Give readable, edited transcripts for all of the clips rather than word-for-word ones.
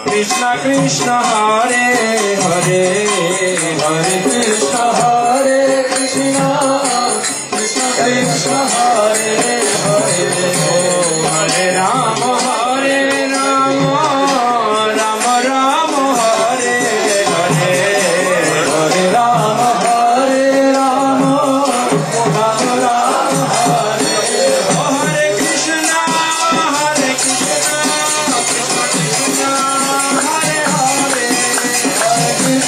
Krishna Krishna Hare Hare Hare Krishna Hare Krishna Krishna Krishna Hare Hare Hare Rama Hare Rama Rama Rama Hare Hare Hare Rama Hare Rama Rama Rama Hare Hare Krishna Hare Krishna Krishna Hare Hare Hare Krishna Hare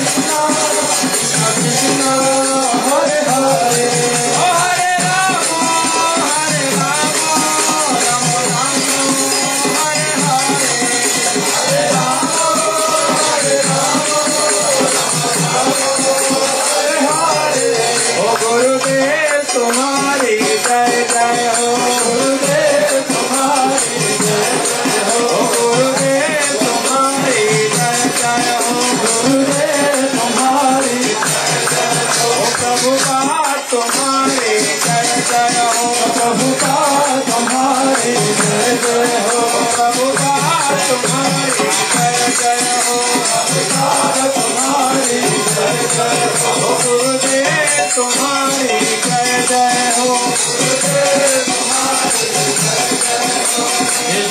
Krishna Krishna Krishna Hare Hare Hare Rama Hare Rama Rama Rama Hare Hare Hare Rama Hare Rama Hare Hare O Gurudev तुम्हारी जय जय हो गुरुदेव तुम्हारी जय जय हो गुरुदेव तुम्हारी जय जय हो गुरुदेव तुम्हारी जय जय हो प्रभुपाद तुम्हारी जय जय हो प्रभुपाद तुम्हारी जय जय हो प्रभुपाद तुम्हारी जय जय हो प्रभुपाद तुम्हारी जय जय हो गुरुदेव तुम्हारी जय जय हो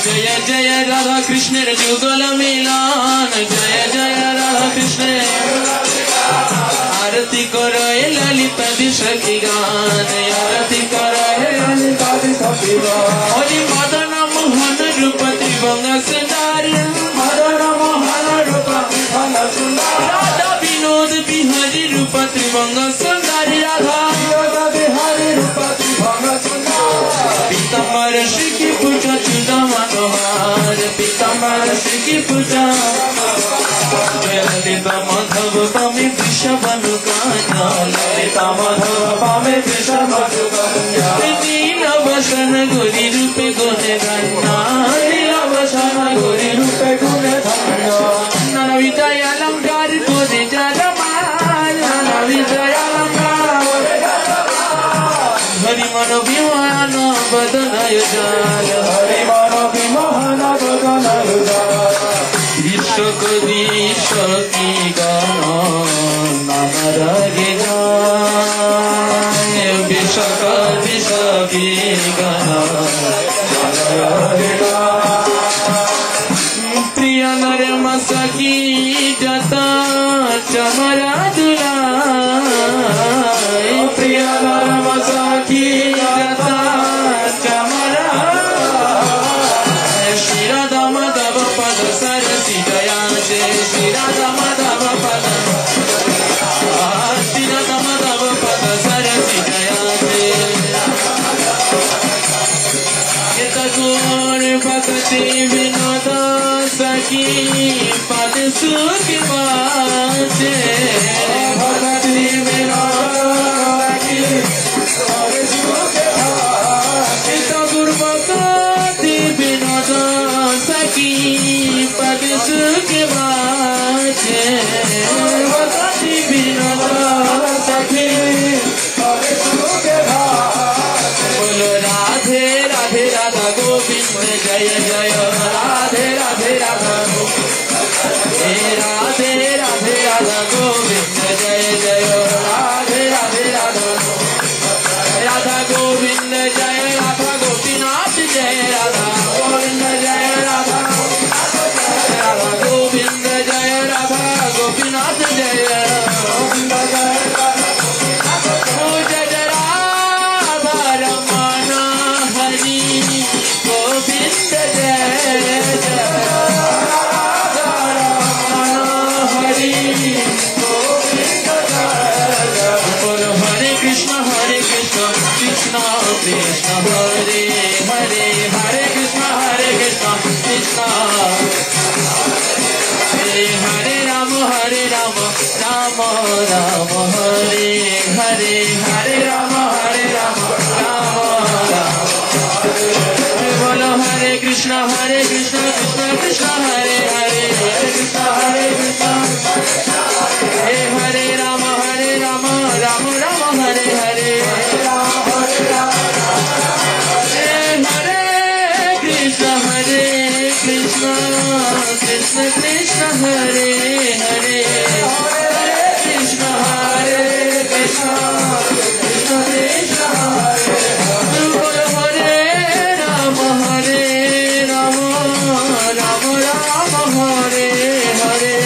जय जय राधा कृष्ण जुगल मिलन जय जय राधा कृष्ण आरती करो ललिता सखी गान आरती करो ललिता सखी गान मदन मोहन रूप त्रिभंग सुंदरी मदन मोहन रूप त्रिभंग सुंदरी राधा विनोद बिहारी रूप त्रिभंग सुंदरी राधा बिहारी रूप त्रिभंग सुंदरी पीताम्बर श्री की पूजा चूड़ा मनोहर पीताम्बर श्री की पूजा ललिता माधव पामे वृषभनु कान्हा ललिता माधव पामे वृषभनु कान्हा नील वसन गोरी रूपे गुणे धन्या नील वसन गोरी रूपे गुणे धन्या नाना विजय अलंकार गोरे जरमान नाना विजय अलंकार हरि मन विमान बदनय जाल हरि मन विमान बदनय जाल विश्वक विश्वकी गान नाम रगे गाय विश्वक विश्वकी गान प्रिय नर मसकी जता चमरा दुलाय प्रिय नर मसकी जता चमरा श्री राधा माधव पद सरसी दया जय श्री राधा माधव पद श्री राधा माधव पद सरसी दया जय गौर भक्ति विनोद सखी पद सुख बाजे भक्ति विनोद सखी पद सुख बाजे गुरु भक्ति विनोद सखी पद सुख बाजे भक्ति विनोद सखी पद सुख बाजे बोलो राधे राधे राधा गोविंद जय जय राधे राधे राधा हे राधे राधे राधा गोविंद जय जय राधे राधे राधा राधा गोविंद जय राधा गोपीनाथ जय राधा गोविंद जय राधा राधा गोविंद जय राधा गोपीनाथ जय गोविंद जय जय जय राधा रमण हरि गोविंद जय जय Radha Krishna Hare Hare Hare Krishna Krishna Hare Rama Rama Rama Hare Hare Hare Rama Rama Bolo Hare Krishna Krishna Krishna Hare Hare Hare Krishna Hare Rama Rama Rama Hare Hare Krishna Krishna Krishna Hare Hare Krishna Krishna Krishna Hare Rama Rama Rama Hare Hare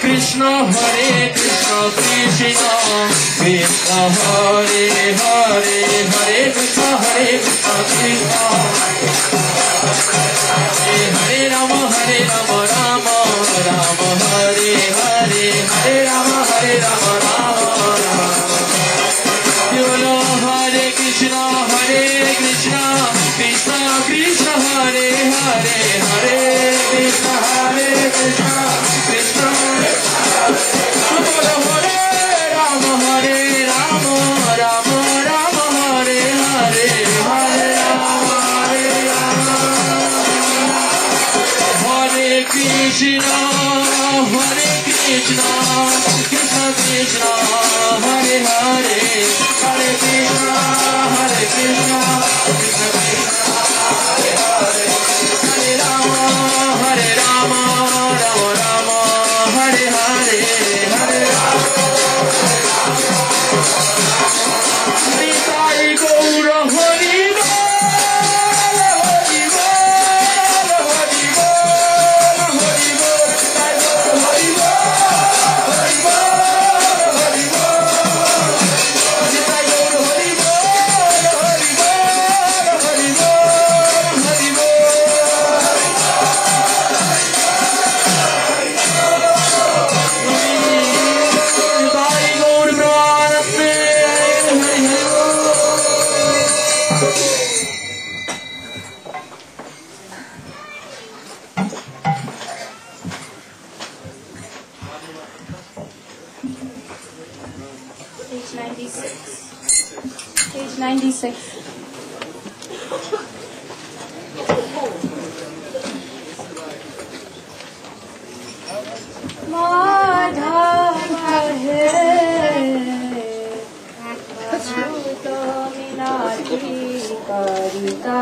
Krishna Krishna Krishna Hare Hare Hare Krishna Krishna Hare Rama Rama Rama Hare Hare Hare Rama Rama Yolo Hare Krishna Krishna Krishna Hare Hare Hare Krishna Krishna Krishna Krishna Krishna Hare Hare Hare Krishna Krishna Hare Rama Rama Rama Hare Hare Hare Nitai Gaura Hari Page 96. Madhava hai Bhajuto Minati Karita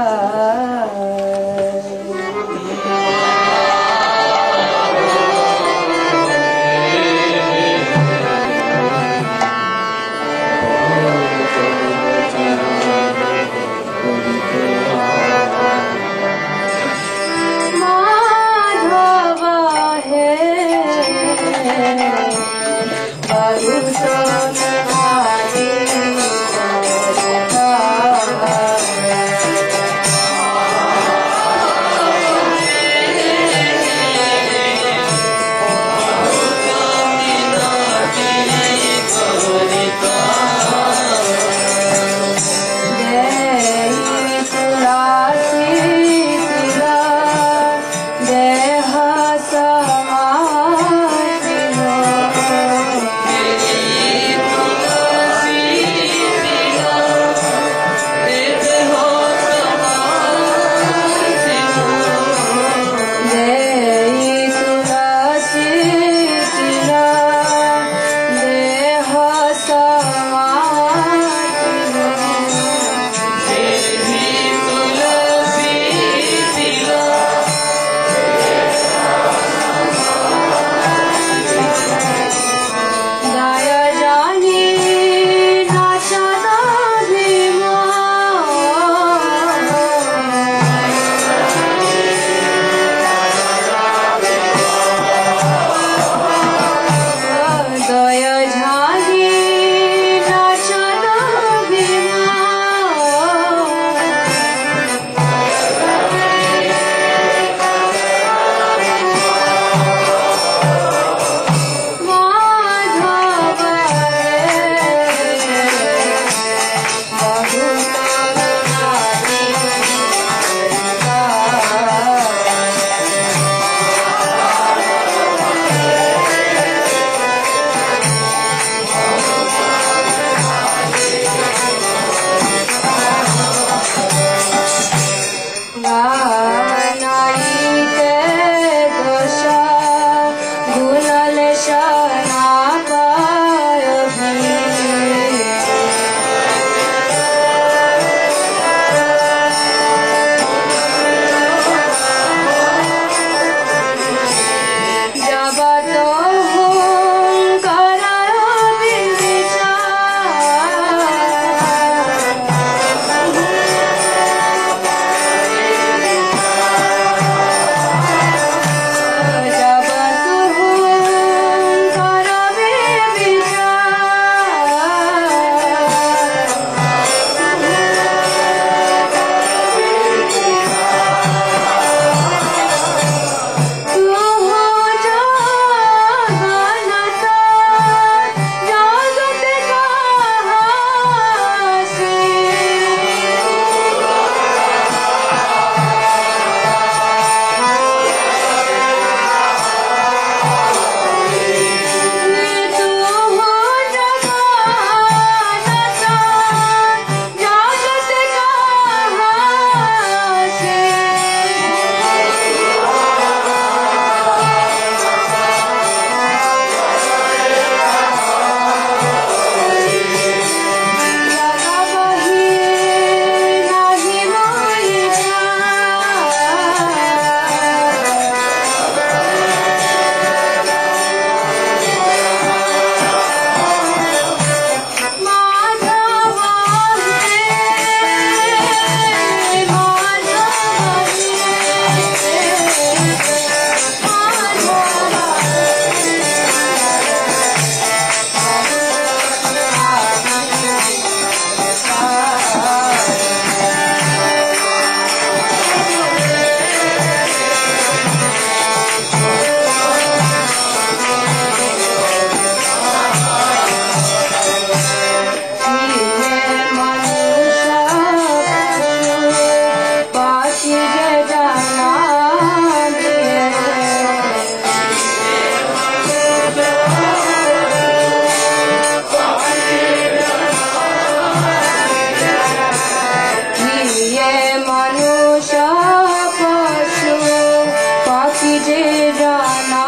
मनुष्य पशु पाखी जे जाना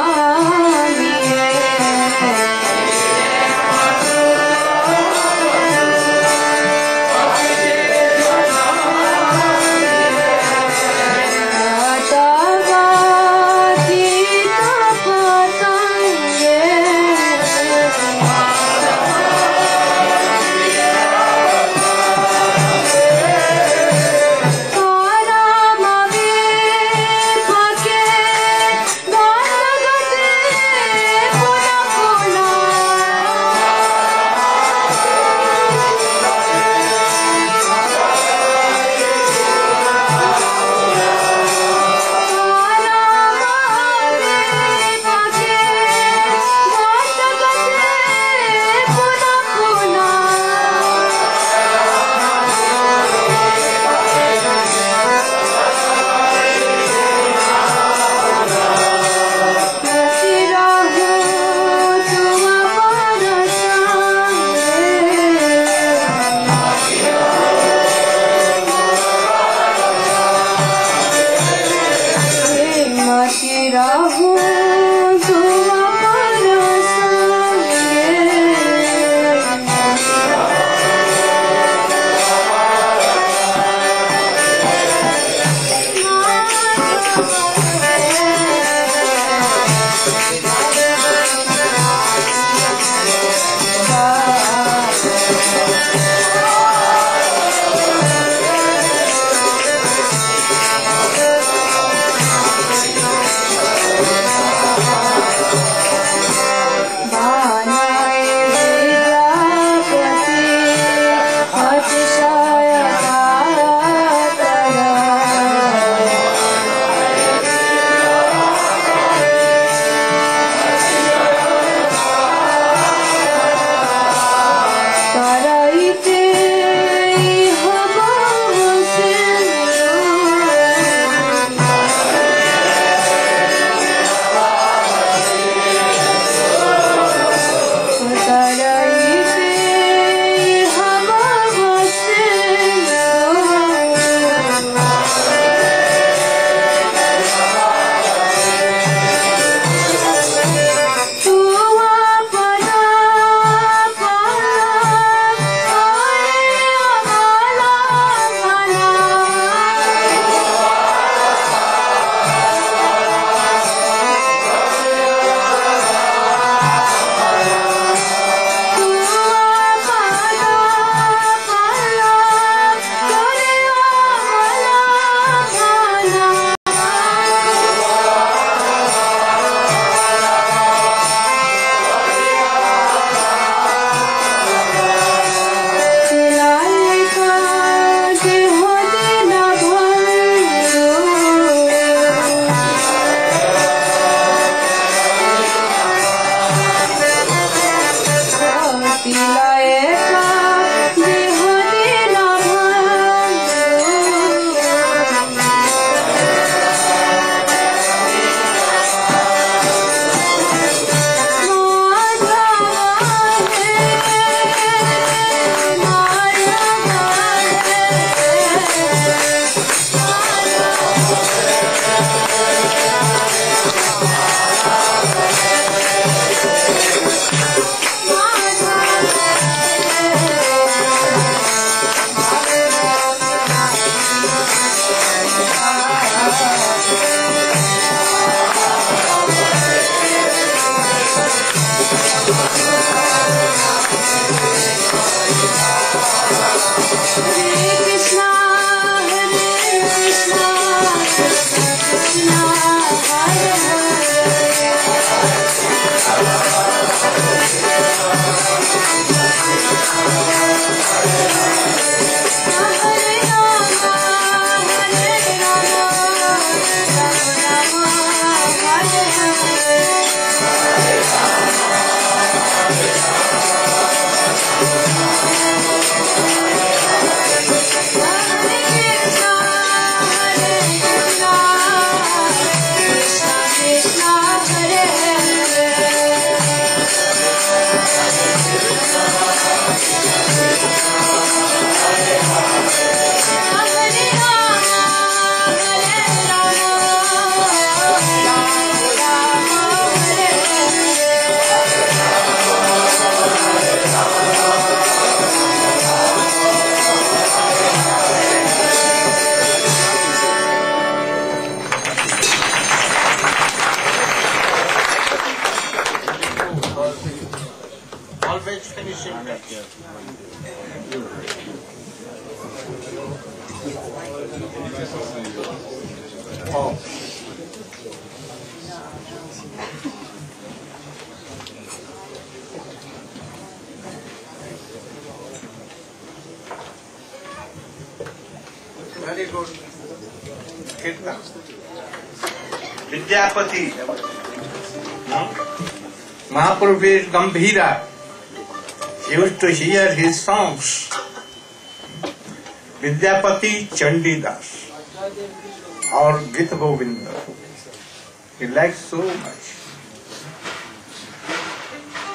Very good. Kirtan. Vidyapati. Mahaprabhu Gambhira used to hear his songs. Vidyapati Chandidas or Gita Govinda. He liked so much.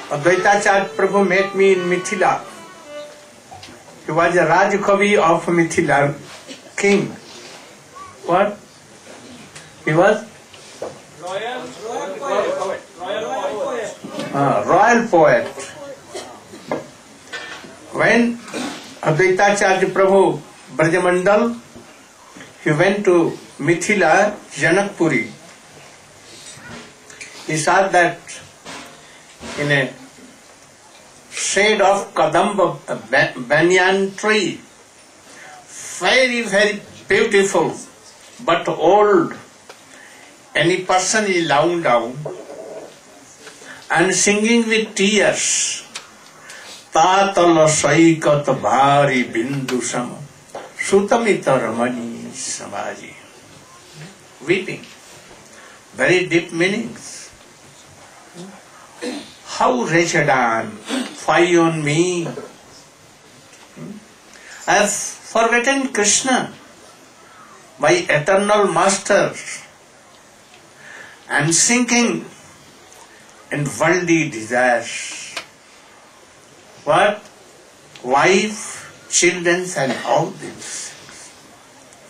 Advaitacharya Prabhu met me in Mithila. He was a Rajkavi of Mithila, king. What? He was? Royal poet. When Advaitacharya Prabhu Brajamandal, he went to Mithila, Janakpuri. He saw that in a shade of Kadamba banyan tree, very, very beautiful, but old. Any person is lying down and singing with tears. Tatala saikat bhari bindu sama sutamita ramani samaji. Weeping. Very deep meanings. How wretched I am, fie on me. I have forgotten Krishna, my eternal master, and sinking in worldly desires. What? Wife, children and all this.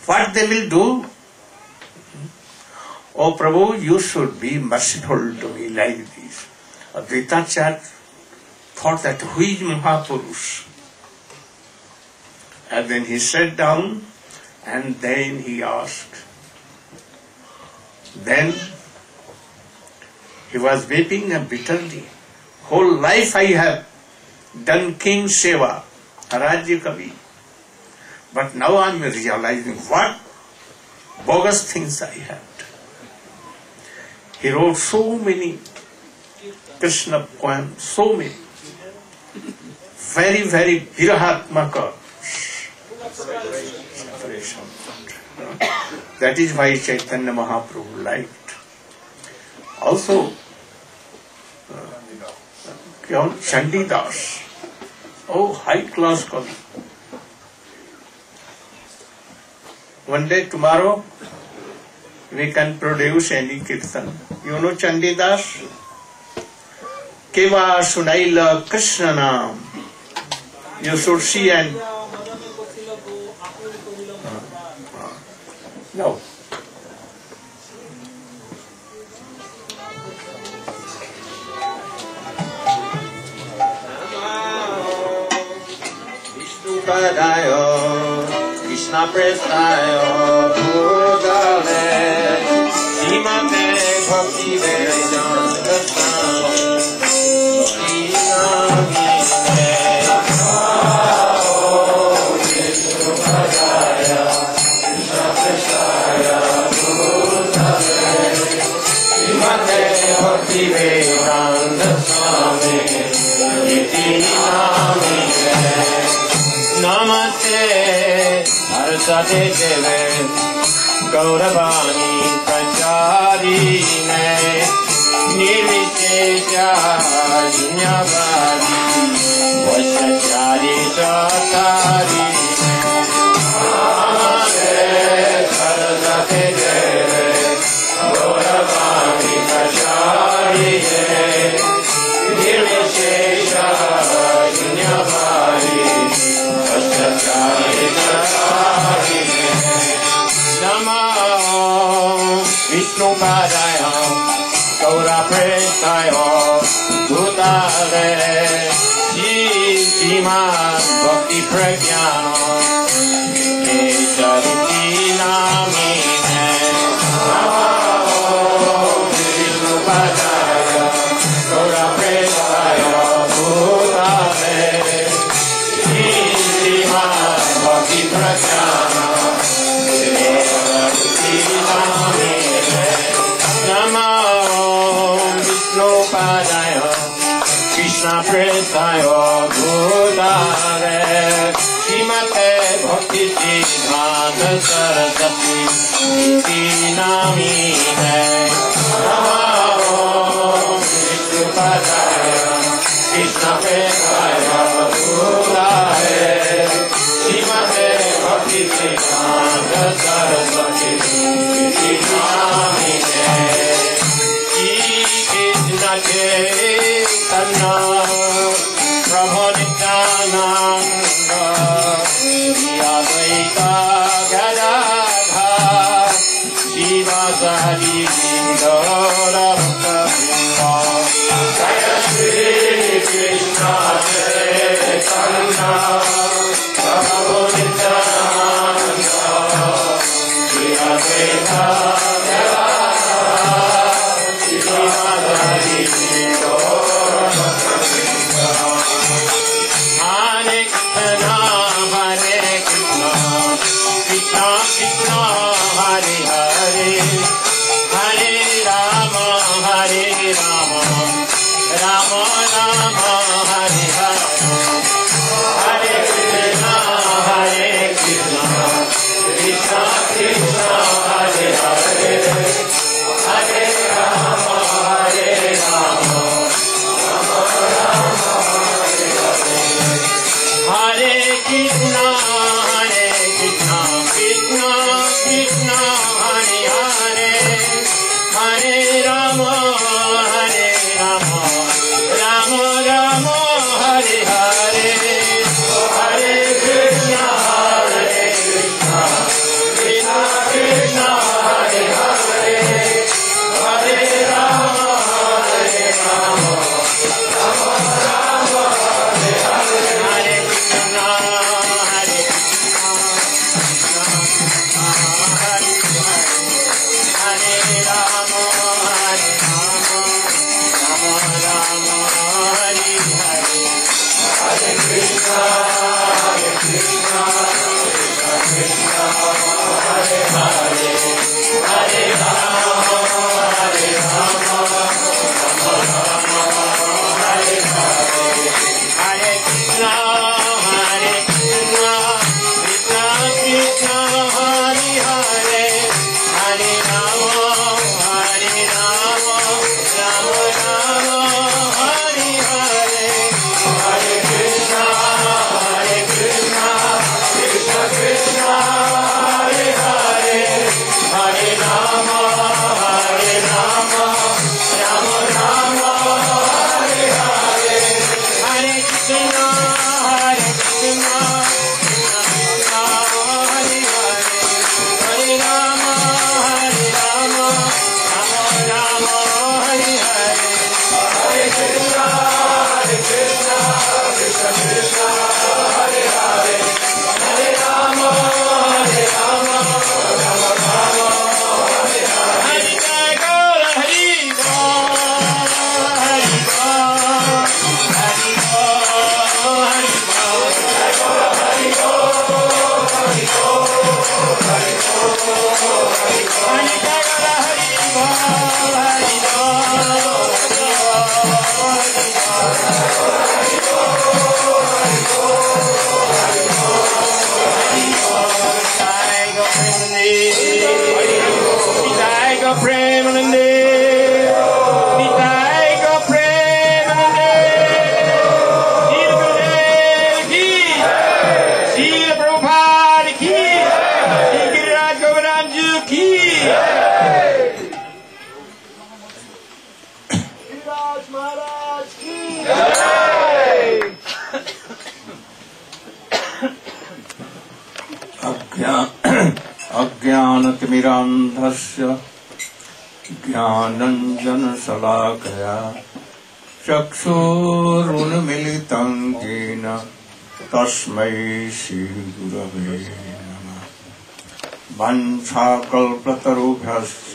What they will do? Oh Prabhu, you should be merciful to me like this. Advaitacharya thought that who is Mahapurush? And then he sat down and then he asked. Then he was weeping bitterly. Whole life I have done king seva, Rajya Kavi. But now I am realizing what bogus things I had. He wrote so many Krishna poems, so many. Very, very virahatmaka. Separation. That is why Chaitanya Mahaprabhu liked. Also, Chandidas. Oh, high class Kavi. One day, tomorrow, we can produce any kirtan. You know Chandidas? Keva Sunaila Krishna Naam. You should see and... No. Vishnu Padayo, Krishna Prestayo, Bhugale, Srimate Bhakti Vedanta Swami, Vishnu Padaya, Krishna Prestayo, Bhugale, Srimate Bhakti Vedanta Swami, Iti Namine. Namaste, Arsate Deve, Gauravani Pracharine, Nirvishesha Jinyavadi, Vashachari Chatari. Namaste, Arsate Deve, Gauravani Pracharine, Nirvishesha Jinyavadi, Namo Vishnu Padaya Gaura Prestaya Bhutale Shima Bhakti Pragyana Esharuti Namine Namo Vishnu Padaya Gaura Prestaya Bhutale Shima Bhakti Pragyana कृष्णाय भूतारे श्रीमते भक्ति सिद्धांत सरस्वती इति नामिने नमो विष्णुपदाय कृष्णप्रेष्ठाय भूतारे श्रीमते भक्ति सिद्धांत सरस्वती इति नामिने चैतन्य प्रभु नित्यानंद अद्वैता गदाधर शिवासादि गौर भक्तवृंद जय श्री कृष्ण चैतन्य प्रभु नित्यानंद अद्वैता अज्ञानतिमिरान्धस्य ज्ञानञ्जनशलाकया चक्षुरुन्मिलितं येन तस्मै श्रीगुरवे नमः। वाञ्छाकल्पतरुभ्यश्च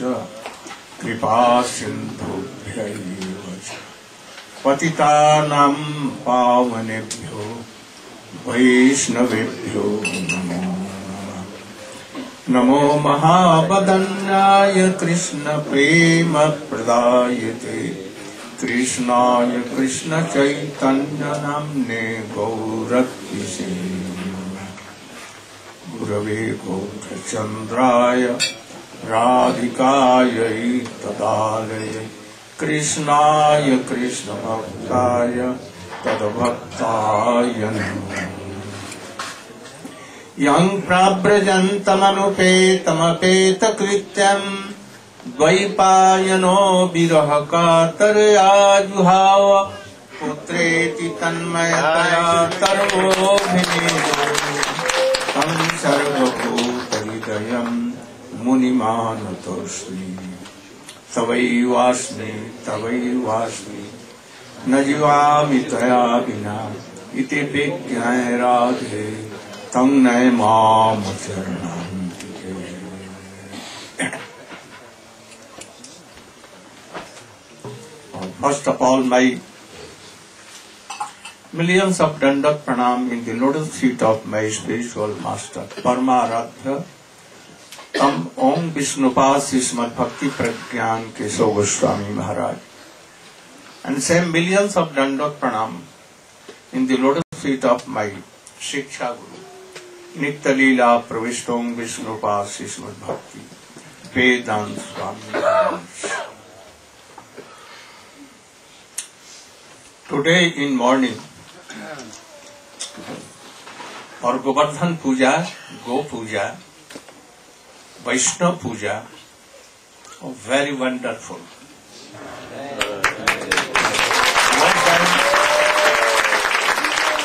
कृपासिन्धुभ्यैव च पतितानां पावनेभ्यो वैष्णवेभ्यो नमो नमः। नमो महावदन्याय कृष्ण प्रेम प्रदायते कृष्णाय कृष्ण चैतन्य नाम्ने गौरक्षिसे गुरवे गौरचन्द्राय राधिकायै तदालये कृष्णाय कृष्ण भक्ताय तद्भक्ताय नमः। यं प्रव्रजन्तमनुपेतमपेतकृत्यम् द्वैपायनो विरह कातरया जुहाव पुत्रेति तन्मयतया सर्वोऽभिनेदो तं सर्वभूतहृदयं मुनिमानतोऽस्मि। तवैवास्मि न जीवामि त्वया विना इति विज्ञाय राधे तं नय माम शरणं। First of all, my millions of dandat pranam in the lotus feet of my spiritual master, Paramaradhya, Tam Om Vishnupasi Srimad Bhakti Pragyan Keshav Goswami Maharaj. And same millions of dandat pranam in the lotus feet of my Shiksha Guru, Nitya Leela Pravishtom Vishnupasi Srimad Bhakti Vedant Swami Maharaj. Today in morning, for Govardhan Puja, Go Puja, Vaishnav Puja, very wonderful. More than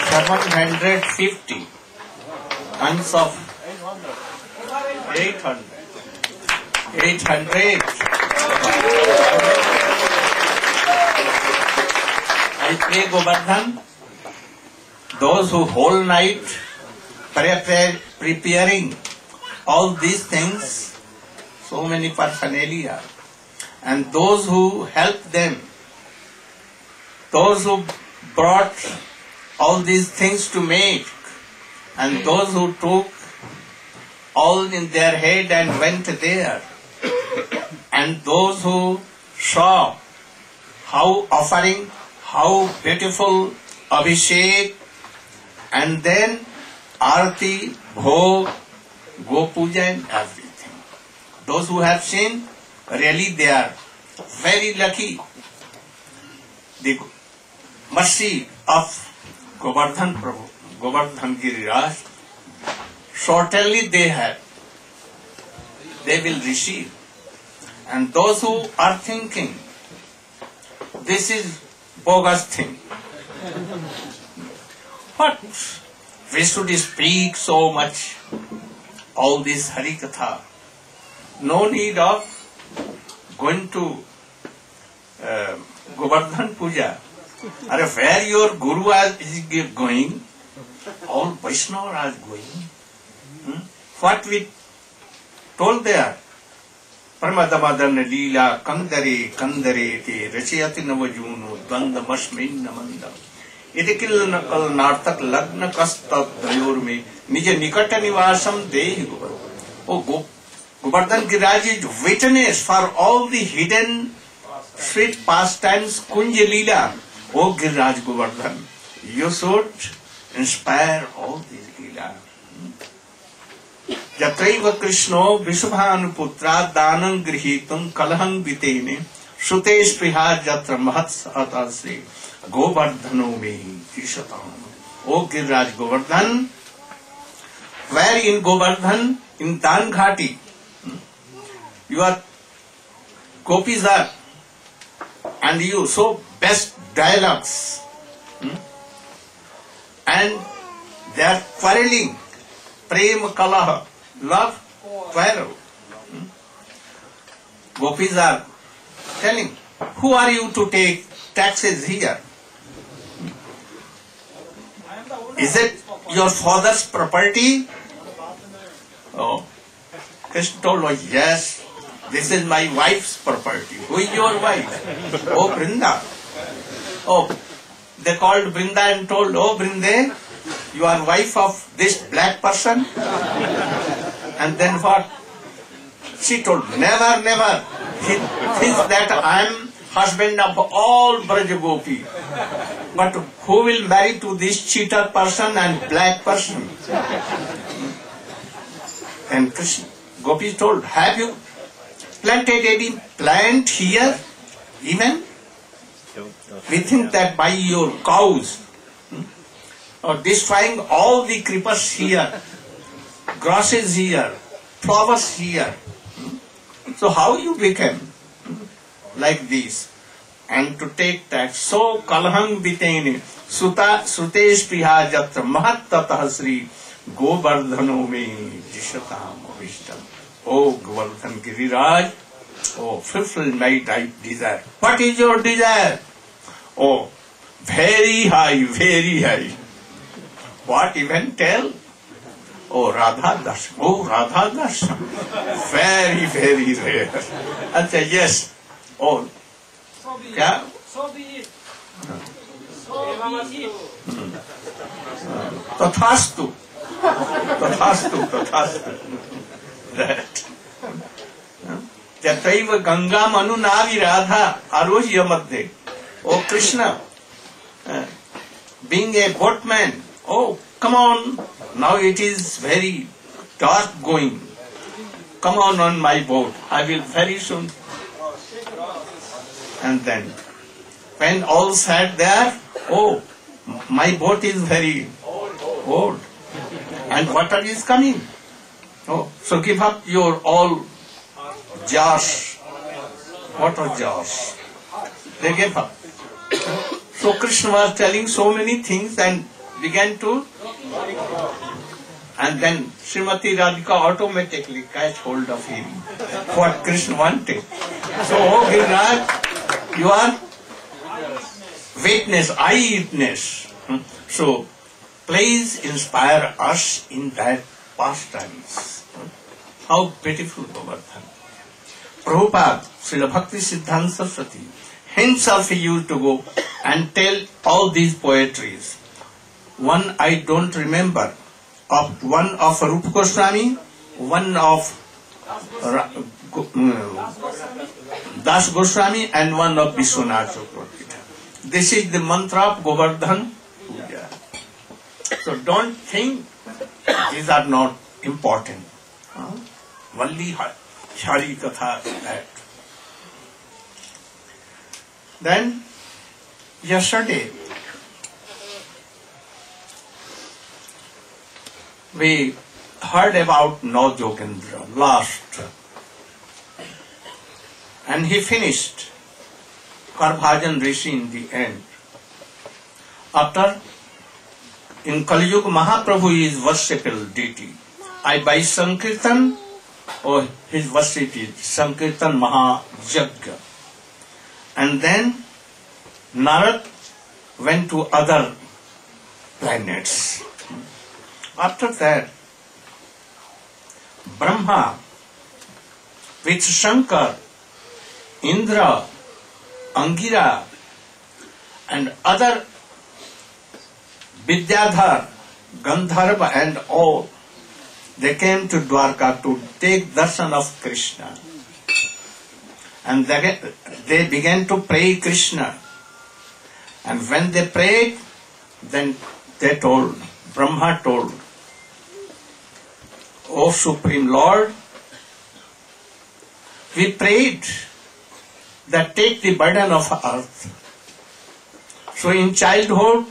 750 tons of 800. I pray Govardhan, those who whole night preparing all these things, so many paraphernalia, and those who helped them, those who brought all these things to make, and those who took all in their head and went there, and those who saw how offering, how beautiful Abhishek, and then Arati, Bhog, Go Puja and everything. Those who have seen, really they are very lucky. The mercy of Govardhan Prabhu, Govardhan Giriraj, certainly they have, they will receive. And those who are thinking, this is bogus thing. What? We should speak so much, all this Harikatha. No need of going to Govardhan Puja. Or where your Guru is going, all Vaishnavas are going. What we told there? Pramadamadan Leela Kandare Kandare Te Rachayati Navajuno Dvanda Mashmin Namanda Idikil Nakal Nartak Lagna Kastat Dayorme Nija Nikata Nivasam Dehi Govardhan. Oh, Govardhan Giriraj is witness for all the hidden sweet pastimes Kunja Leela. Oh, Giriraj Govardhan, you should inspire all these Leela. Yatraiva Krishno Vishubhanuputra Danam Grihitum Kalaham Vitene Sute Spriha Jatra Mahatsatase Govardhano Mehi Tishatam. O Giriraj Govardhan, where in Govardhan, in Dan Ghati, your gopis are, and you so best dialogues, and they are quarreling, prema kalaha, love, quarrel. Gopis are telling, who are you to take taxes here? Is it your father's property? Oh, Krishna told, oh, yes, this is my wife's property. Who is your wife? Oh, Brinda. Oh, they called Brinda and told, oh, Brinde, you are wife of this black person? And then what? She told, never, never. He thinks that I am husband of all Braj Gopi. But who will marry to this cheater person and black person? And Krishna, Gopi told, have you planted any plant here? Even? We think that by your cows, or destroying all the creepers here, grasses here, flowers here. So how you became like this? And to take that, so kalhang bitene suta sutesh piha jatra mahattatah sri govardhano me jishatam avishtam. Oh Govardhan Giriraj, oh fulfill my desire. What is your desire? Oh, very high, very high. What even tell? Oh, Radha Darshan. Oh, Radha Darshan. Very, very rare. Acha, yes. Oh, kya? Tathastu. Tathastu, tathastu. That. Jataiva Ganga Manu Navi Radha Arohya Madhye. Oh, Krishna. Being a boatman. Oh, come on. Now it is very dark going. Come on my boat. I will very soon. And then, when all sat there, oh, my boat is very old. And water is coming. Oh, so give up your all jars, water jars. They gave up. So Krishna was telling so many things and began to, and then Srimati Radhika automatically catch hold of him, what Krishna wanted. So, oh Giriraj, you are witness, eyewitness. So, please inspire us in that pastimes. How beautiful Govardhan. Prabhupada, Srila Bhakti Siddhanta Saraswati, himself he used to go and tell all these poetries. One I don't remember, one of Rupa Goswami, one of Das Goswami, and one of Vishwanath Chakravarti. This is the mantra of Govardhan Puja. So don't think these are not important. Only Hari Katha that. Then, yesterday, we heard about Navjogendra last, and he finished Karbhajan Rishi in the end. After, in Kali Yuga, Mahaprabhu is worshipable deity. By Sankirtan, or his worship is Sankirtan Mahajagya. And then Narad went to other planets. After that, Brahma with Shankar, Indra, Angira, and other Vidyadhar, Gandharva and all, they came to Dwarka to take darshan of Krishna. And they began to pray Krishna. And when they prayed, then they told, Brahma told, O Supreme Lord, we prayed that take the burden of earth. So in childhood,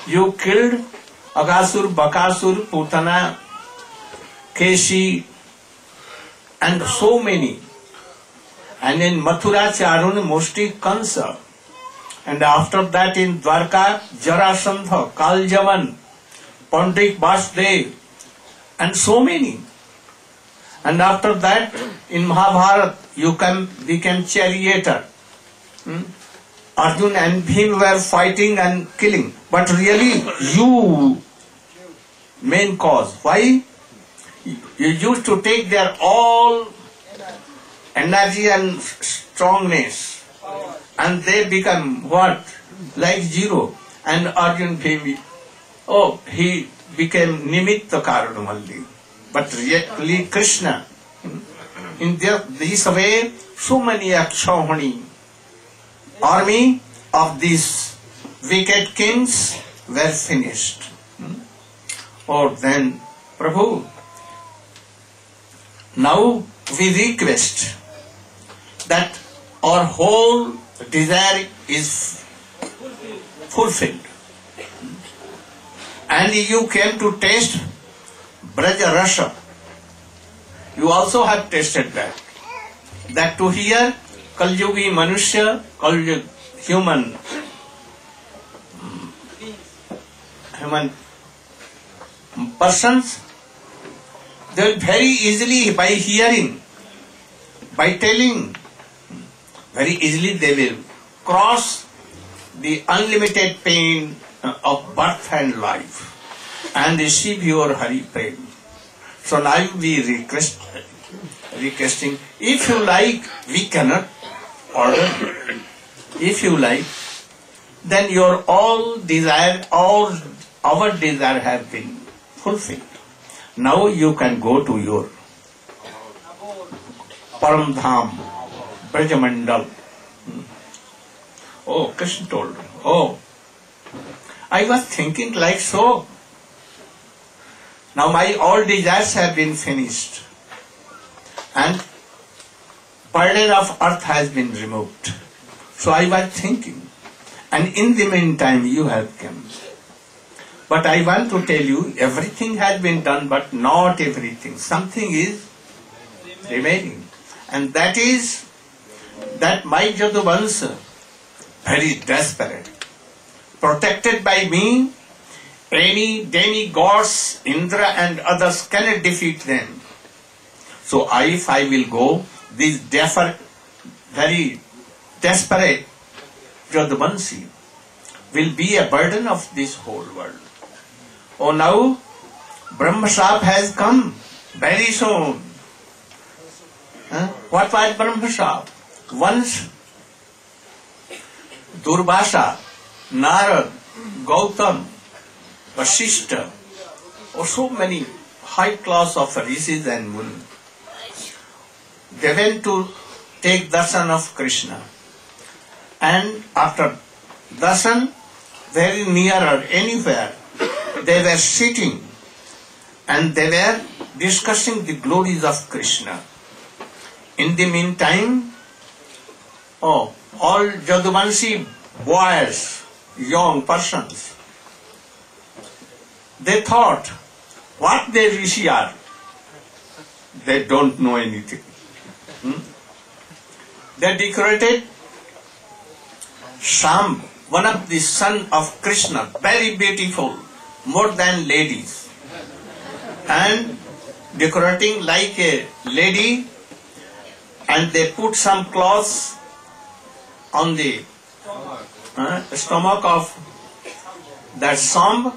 you killed Agasur, Bakasur, Putana, Keshi, and so many. And in Mathura, Charun, mostly Kansa. And after that in Dwarka, Jarasandha, Kaljavan, Pandit Vasdev, and so many. And after that, in Mahabharata, you became charioteer. Arjun and Bhim were fighting and killing. But really, you, main cause. Why? You used to take their all energy and strongness. And they become what? Like zero. And Arjun Bhim, he became Nimitta Karanam only. But really Krishna, in this way, so many Akshauhani army of these wicked kings were finished. Or then, Prabhu, now we request that our whole desire is fulfilled. And you came to taste Braja Rasa. You also have tasted that. That to hear Kalyugi Manushya, human persons, they will very easily, by hearing, by telling, very easily they will cross the unlimited pain of birth and life and receive your Hari Prem. So now we requesting, if you like, we cannot order. If you like, then your all desire, all our desire have been fulfilled. Now you can go to your Param Dham, Brajamandal. Oh, Krishna told, oh, I was thinking like so. Now my all desires have been finished and burden of earth has been removed. So I was thinking, and in the meantime you have come. But I want to tell you, everything has been done, but not everything. Something is remaining. And that is that my Jaduvansa, very desperate, protected by me, any demigods, Indra and others cannot defeat them. So if I will go, this very desperate Jaduvansi will be a burden of this whole world. Oh, now Brahma Sap has come very soon. What was Brahma Sap? Once Durvasa, Narad, Gautam, Vasishta, or so many high class of rishis and munis, they went to take darshan of Krishna. And after darshan, very nearer, anywhere, they were sitting and they were discussing the glories of Krishna. In the meantime, all Jaduvansi boys, young persons, they thought, what they rishi are? They don't know anything. They decorated Sham, one of the son of Krishna, very beautiful, more than ladies, and decorating like a lady, and they put some cloths on the stomach of that Sham,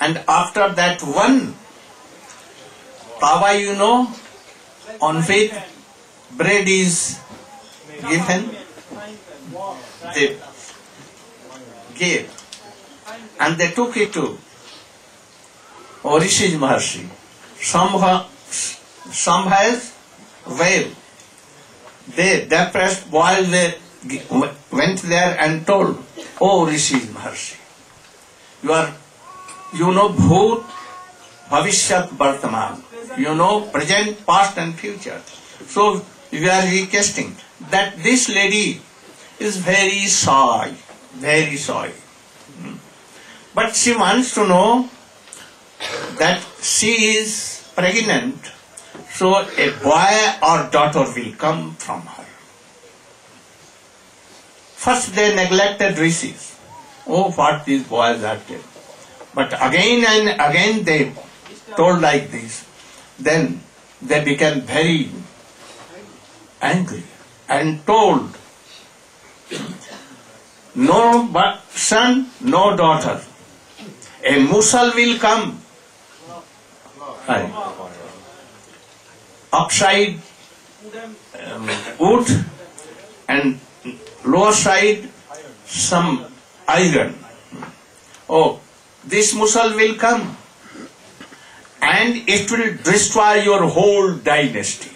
and after that one tawa, on which bread is given, they gave, and they took it to Rishis Maharshi. Some has veil. They depressed while they went there and told, oh Rishis Maharshi, you know Bhut, Bhavishyat, Vartaman. You know present, past and future. So we are requesting that this lady is very shy, very shy. But she wants to know that she is pregnant, so a boy or daughter will come from her. First they neglected rishis. Oh, what these boys are doing. But again and again they told like this. Then they became very angry and told, no son, no daughter. A musal will come. Upside wood and lower side some iron. Oh, this musal will come and it will destroy your whole dynasty.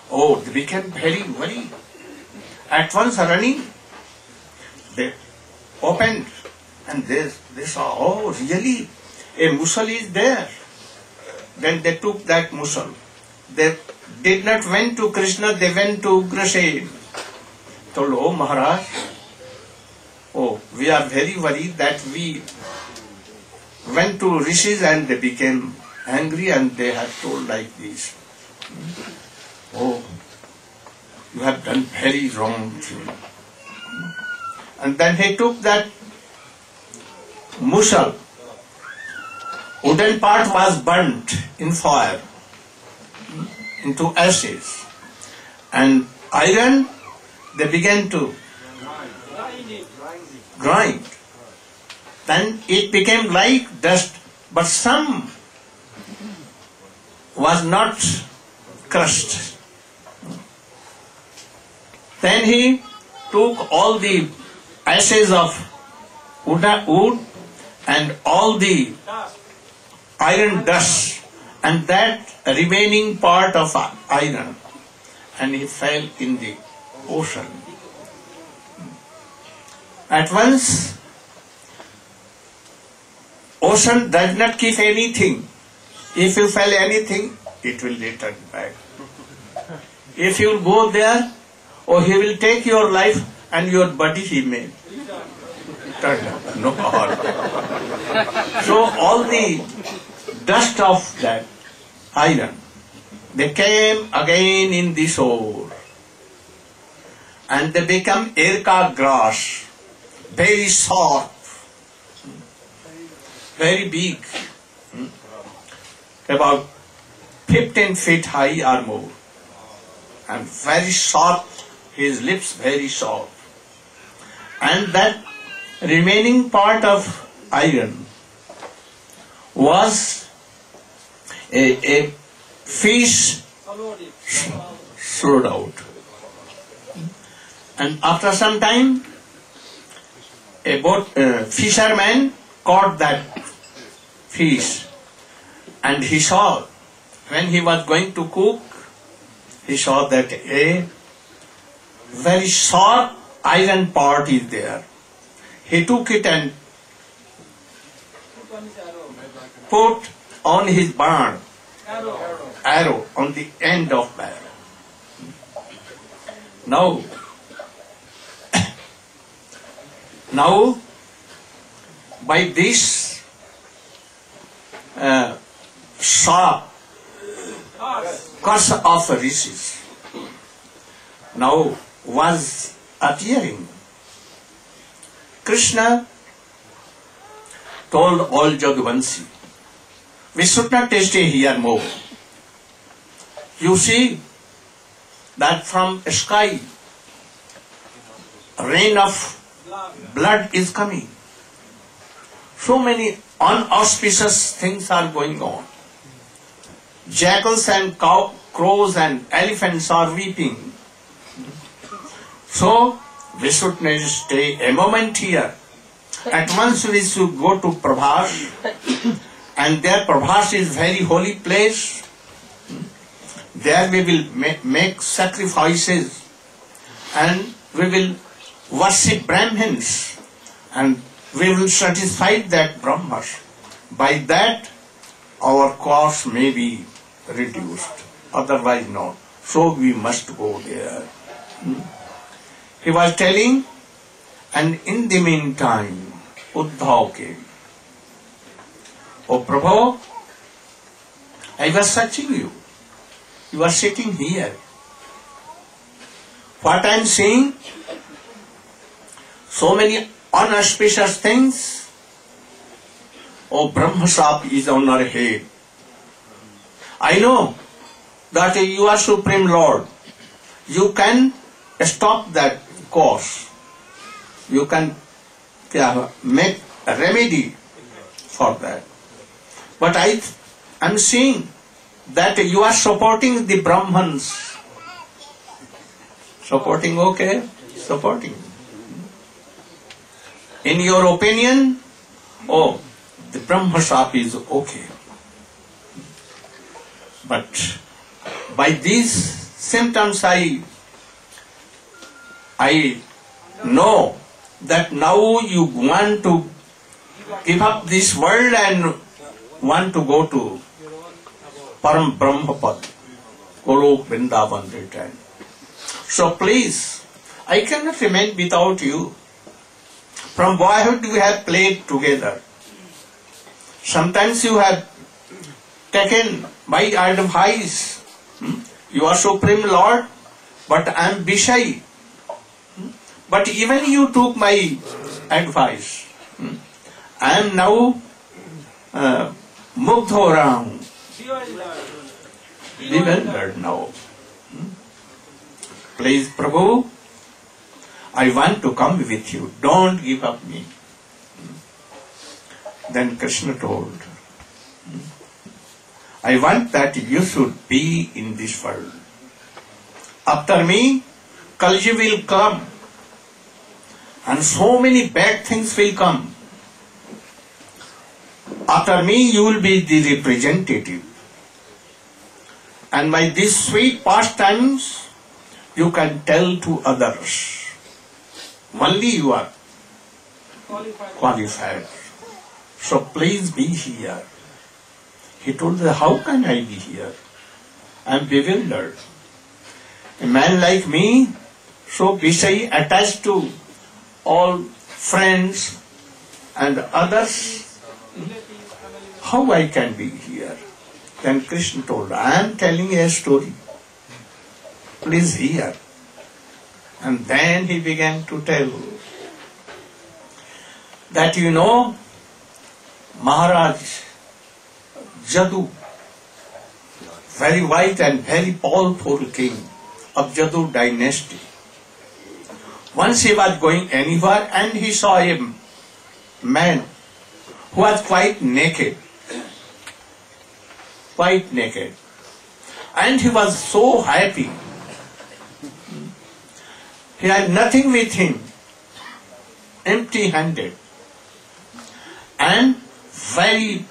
Oh, they became very worried. At once running, they opened and they saw, oh, really, a mussel is there. Then they took that mussel. They did not went to Krishna, they went to Ugrasen. Told, oh Maharaj, oh, we are very worried that we went to rishis and they became angry and they have told like this. Oh, you have done very wrong thing. And then he took that mussel. Wooden part was burnt in fire into ashes. And iron, they began to grind. Then it became like dust, but some was not crushed. Then he took all the ashes of wood and all the iron dust and that remaining part of iron, and he fell in the ocean. At once, ocean does not keep anything. If you fell anything, it will return back. If you go there, or he will take your life and your body he may turn up. No harm. So all the dust of that iron, they came again in the shore and they become erka grass, very soft, very big, about 15 feet high or more, and very soft, his lips very soft. And that remaining part of iron was a fish swallowed out. And after some time, a fisherman caught that fish, and he saw, when he was going to cook, he saw that a very sharp iron part is there. He took it and put on his barn arrow on the end of the arrow. Now, by this sharp curse of rishis now was appearing. Krishna told all Jagvanshi, we should not stay here more. You see that from sky rain of blood is coming. So many unauspicious things are going on. Jackals and crows and elephants are weeping. So we should not stay a moment here. At once we should go to Prabhas, and there Prabhas is very holy place. There we will make sacrifices and we will worship Brahmins and we will satisfy that Brahmas. By that our cost may be reduced, otherwise not. So we must go there. He was telling, and in the meantime, Uddhav came. Oh Prabhu, I was searching you. You are sitting here. What I am saying? So many unauspicious things. Oh, Brahmasap is on our head. I know that you are Supreme Lord. You can stop that course. You can make a remedy for that. But I am seeing that you are supporting the Brahmans. Supporting, okay? Supporting. In your opinion, oh, the Brahmasap is okay. But by these symptoms I know that now you want to give up this world and want to go to Param Brahmapad, Golok Vrindavan return. So please, I cannot remain without you. From boyhood we have played together. Sometimes you have taken my advice. You are Supreme Lord, but I am Bishai. But even you took my advice. I am now Mugdh ho raha hu. Bewildered now. Please, Prabhu, I want to come with you. Don't give up me. Then Krishna told, I want that you should be in this world. After me, Kalji will come. And so many bad things will come. After me, you will be the representative. And by these sweet pastimes, you can tell to others. Only you are qualified. So please be here. He told her, how can I be here? I am bewildered. A man like me, so busy, attached to all friends and others, how I can be here? Then Krishna told, I am telling a story. Please hear. And then he began to tell that Maharaj Jadu, very wise and very powerful king of Jadu dynasty. Once he was going anywhere and he saw a man who was quite naked. And he was so happy. He had nothing with him, empty-handed, and very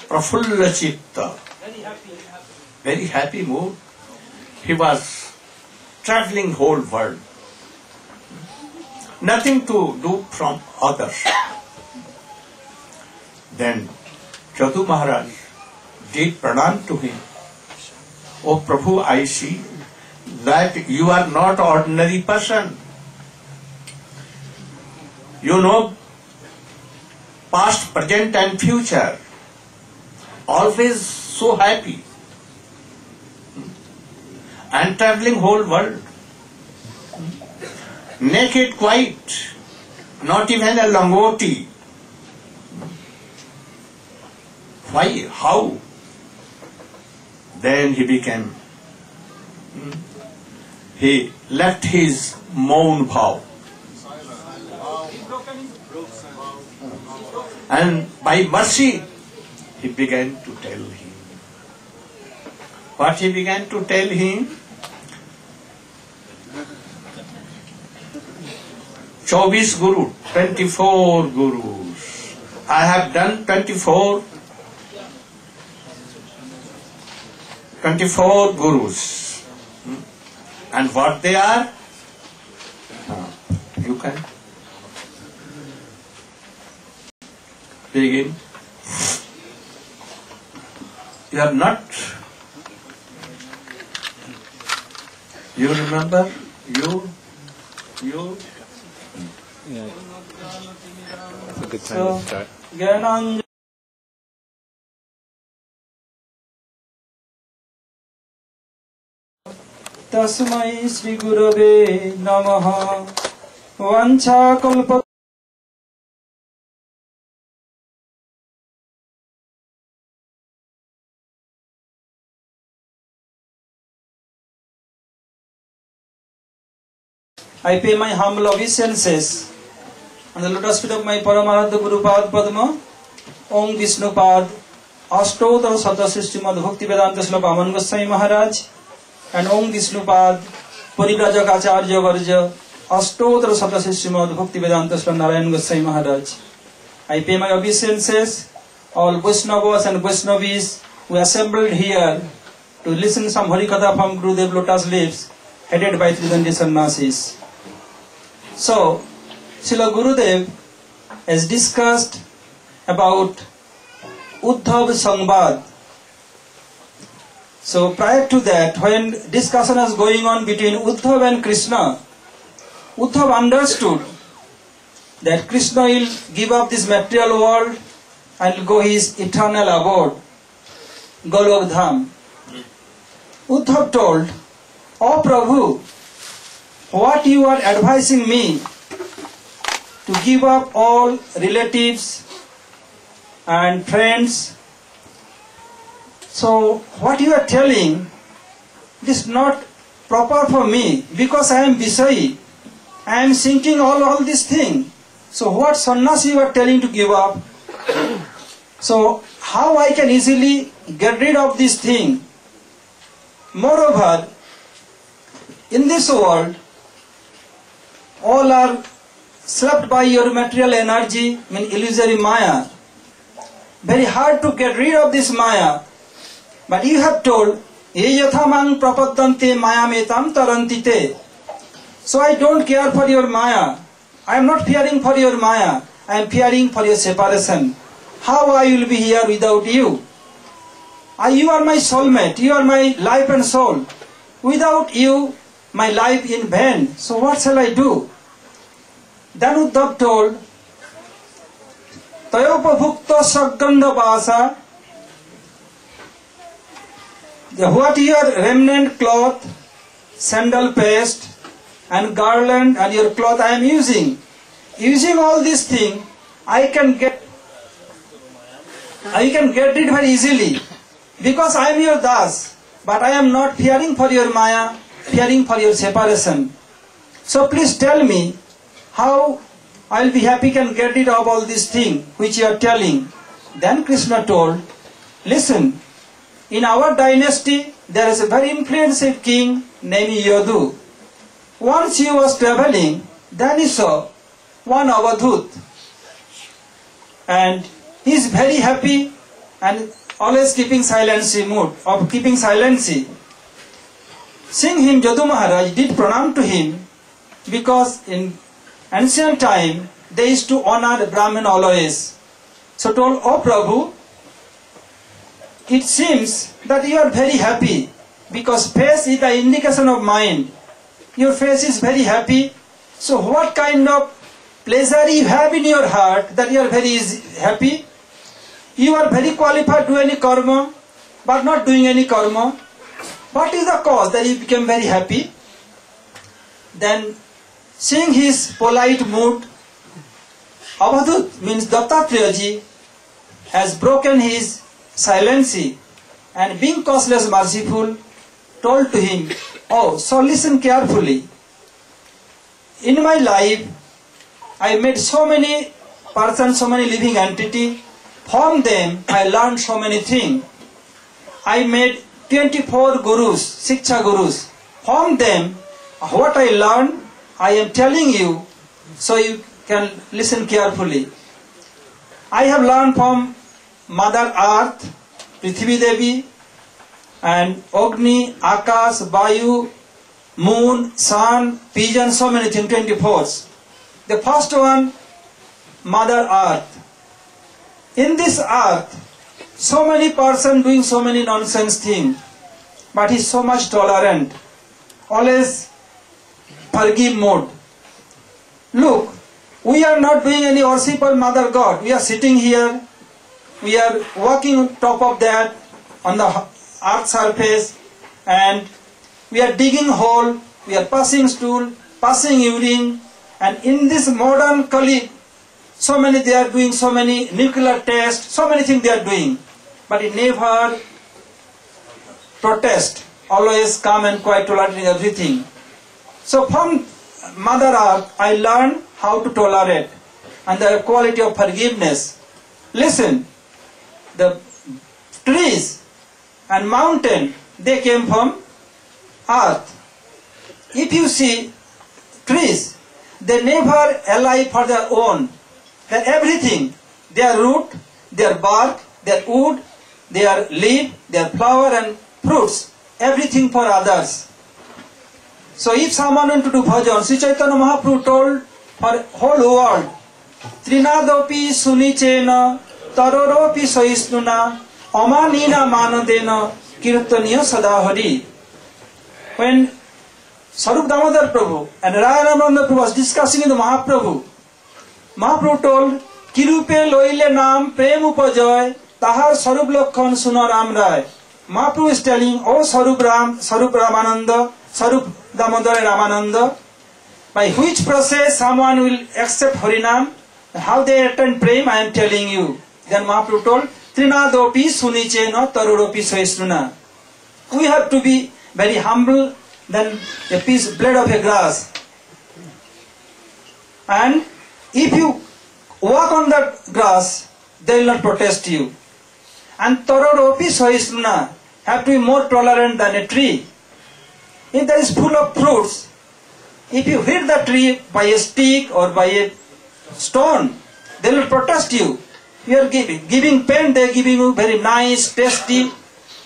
prafulla chitta, very happy mood. He was traveling whole world, nothing to do from others. Then Jadu Maharaj did pranam to him. Oh Prabhu, I see that you are not ordinary person. You know past, present and future. Always so happy. And traveling whole world. Naked quite. Not even a langoti. Why? How? Then he became, he left his Maun Bhav. And by mercy, he began to tell him. What he began to tell him? 24 Guru, 24 Gurus. I have done 24 Gurus. And what they are? You can begin. You have not. You remember? You. Yeah. That's a good time to start. Tasmai Shri Gurave Namaha. Vancha Kalpa. I pay my humble obeisances on the lotus feet of my Paramaradha Guru Pad Padma, Om Vishnu Pad, Ashtodhara Satasrishti Madhu Bhakti Vedanta Srila Vaman Goswami Maharaj, and Om Vishnu Pad, Parivrajak Acharya Varja, Ashtodhara Satasrishti Madhu Bhakti Vedanta Srila Narayan Goswami Maharaj. I pay my obeisances, all Vaishnavas and Vaishnavis who assembled here to listen some Hari Katha from Gurudev Lotus lips, headed by Tridandi Sannyasis. So, Srila Gurudev has discussed about Uddhav Sambad. So prior to that, when discussion was going on between Uddhav and Krishna, Uddhav understood that Krishna will give up this material world and go his eternal abode, Golok Dham. Uddhav told, "Oh Prabhu, what you are advising me to give up all relatives and friends. So what you are telling, it is not proper for me because I am Visayi. I am thinking all these things. So what sannyas you are telling to give up? So how I can easily get rid of this thing? Moreover, in this world, all are swept by your material energy, illusory Maya. Very hard to get rid of this Maya. But you have told, Ye yathamang prapaddante mayametam tarantite. So I don't care for your Maya. I am not fearing for your Maya. I am fearing for your separation. How I will be here without you? You are my soulmate. You are my life and soul. Without you, my life in vain. So what shall I do?" Then Uddhav told, "Tayopabhukta saggandha vasa." What your remnant cloth, sandal paste, and garland and your cloth I am using. Using all these things, I can get it very easily because I am your das. But I am not fearing for your Maya, fearing for your separation. So please tell me how I will be happy can get rid of all these things which you are telling. Then Krishna told, "Listen, in our dynasty there is a very influential king named Yadu. Once he was traveling, then he saw one Avadhut. And he is very happy and always keeping silency mood, of keeping silency. Seeing him, Yadu Maharaj did pranam to him because in ancient time they used to honor the Brahmin always. So told, "Oh Prabhu, it seems that you are very happy because face is the indication of mind. Your face is very happy. So what kind of pleasure you have in your heart that you are very happy? You are very qualified to do any karma, but not doing any karma. What is the cause that you became very happy?" Then, seeing his polite mood, Avadhut means Dattatreyaji has broken his silency and being causeless merciful, told to him, "Oh, so listen carefully. In my life, I met so many persons, so many living entities. From them, I learned so many things. I met 24 gurus, Shiksha gurus. From them, what I learned, I am telling you, so you can listen carefully. I have learned from Mother Earth, Prithvi Devi, and Agni, Akash, Vayu, Moon, Sun, Pigeon, so many things, 24. The first one, Mother Earth. In this earth, so many persons doing so many nonsense things, but he is so much tolerant, always forgive mode. Look, we are not doing any worship of Mother God. We are sitting here, we are walking on top of that, on the earth surface, and we are digging hole, we are passing stool, passing urine, and in this modern Kali, so many they are doing so many nuclear tests, so many things they are doing, but it never protest, always calm and quiet, tolerating everything. So from Mother Earth, I learned how to tolerate and the quality of forgiveness. Listen, the trees and mountain, they came from earth. If you see trees, they never alive for their own. They're everything. Their root, their bark, their wood, their leaf, their flower and fruits, everything for others. So if someone want to do bhajan, Sri Chaitanya Mahaprabhu told for whole world, Trinadopi sunichena taroropi sahisnuna amanina manadena kirtaniya sadahari. When Sarup Damodar Prabhu and Rayananda Prabhu was discussing with the Mahaprabhu, Mahaprabhu told, Kirupe loile nam prem upajoy tahar Sarup Lokhan suna Ram Rai. Mahaprabhu is telling, oh Sarup Ramananda, Sarup Damodar and Ramananda, by which process someone will accept Harinam, how they attain prem, I am telling you. Then Mahaprabhu told, Trinadopi sunichena taruropi sahisnuna. We have to be very humble than a piece blade of a grass. And if you walk on that grass, they will not protest you. And taruropi sahisnuna, have to be more tolerant than a tree. If that is full of fruits, if you hit the tree by a stick or by a stone, they will protest you. You are giving pain, they are giving you very nice, tasty,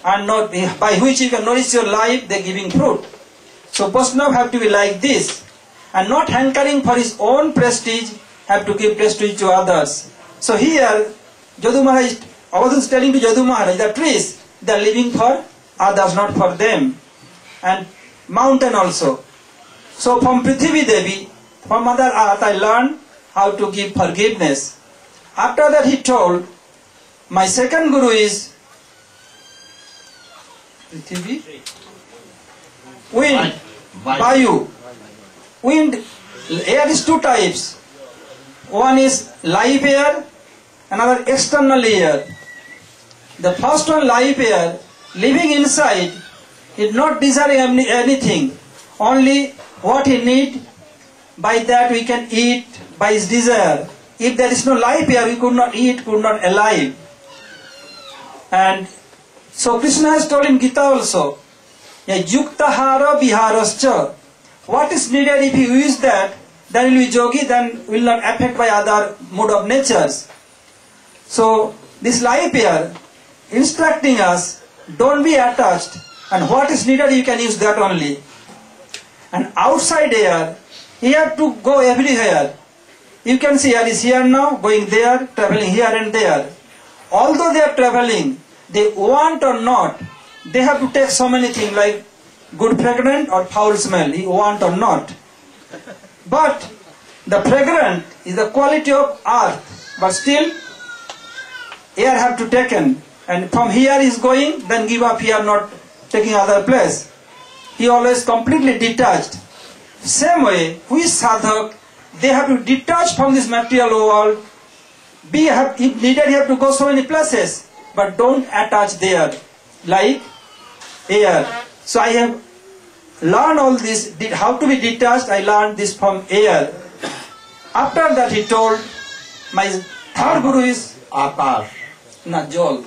and not by which you can nourish your life, they are giving fruit. So Vaishnava have to be like this, and not hankering for his own prestige, have to give prestige to others. So here, Jadu Maharaj, Avadhu is telling to Jadu Maharaj, the trees, they are living for others, not for them. And mountain also. So from Prithvi Devi, from Mother Earth, I learned how to give forgiveness. After that he told, my second guru is Prithvi, wind, Vayu. Wind, air is two types. One is live air, another external air. The first one, live air, living inside, is not desiring anything, only what he need, by that we can eat, by his desire. If there is no life here, we could not eat, could not alive. And so Krishna has told in Gita also, Yuktahara viharascha. What is needed, if you use that, then will be yogi, then will not affect by other mode of natures. So this life here, instructing us, don't be attached, and what is needed you can use that only. And outside air, you have to go everywhere. You can see air is here now, going there, traveling here and there. Although they are traveling, they want or not, they have to take so many things like good fragrant or foul smell, you want or not. But the fragrant is the quality of earth, but still air have to taken. And from here is going, then give up here, not taking other place. He always completely detached. Same way, we sadhak, they have to detach from this material world. If needed, you have to go so many places, but don't attach there, like air. So I have learned all this, how to be detached. I learned this from air. After that he told, my third guru is Akash. not Jol.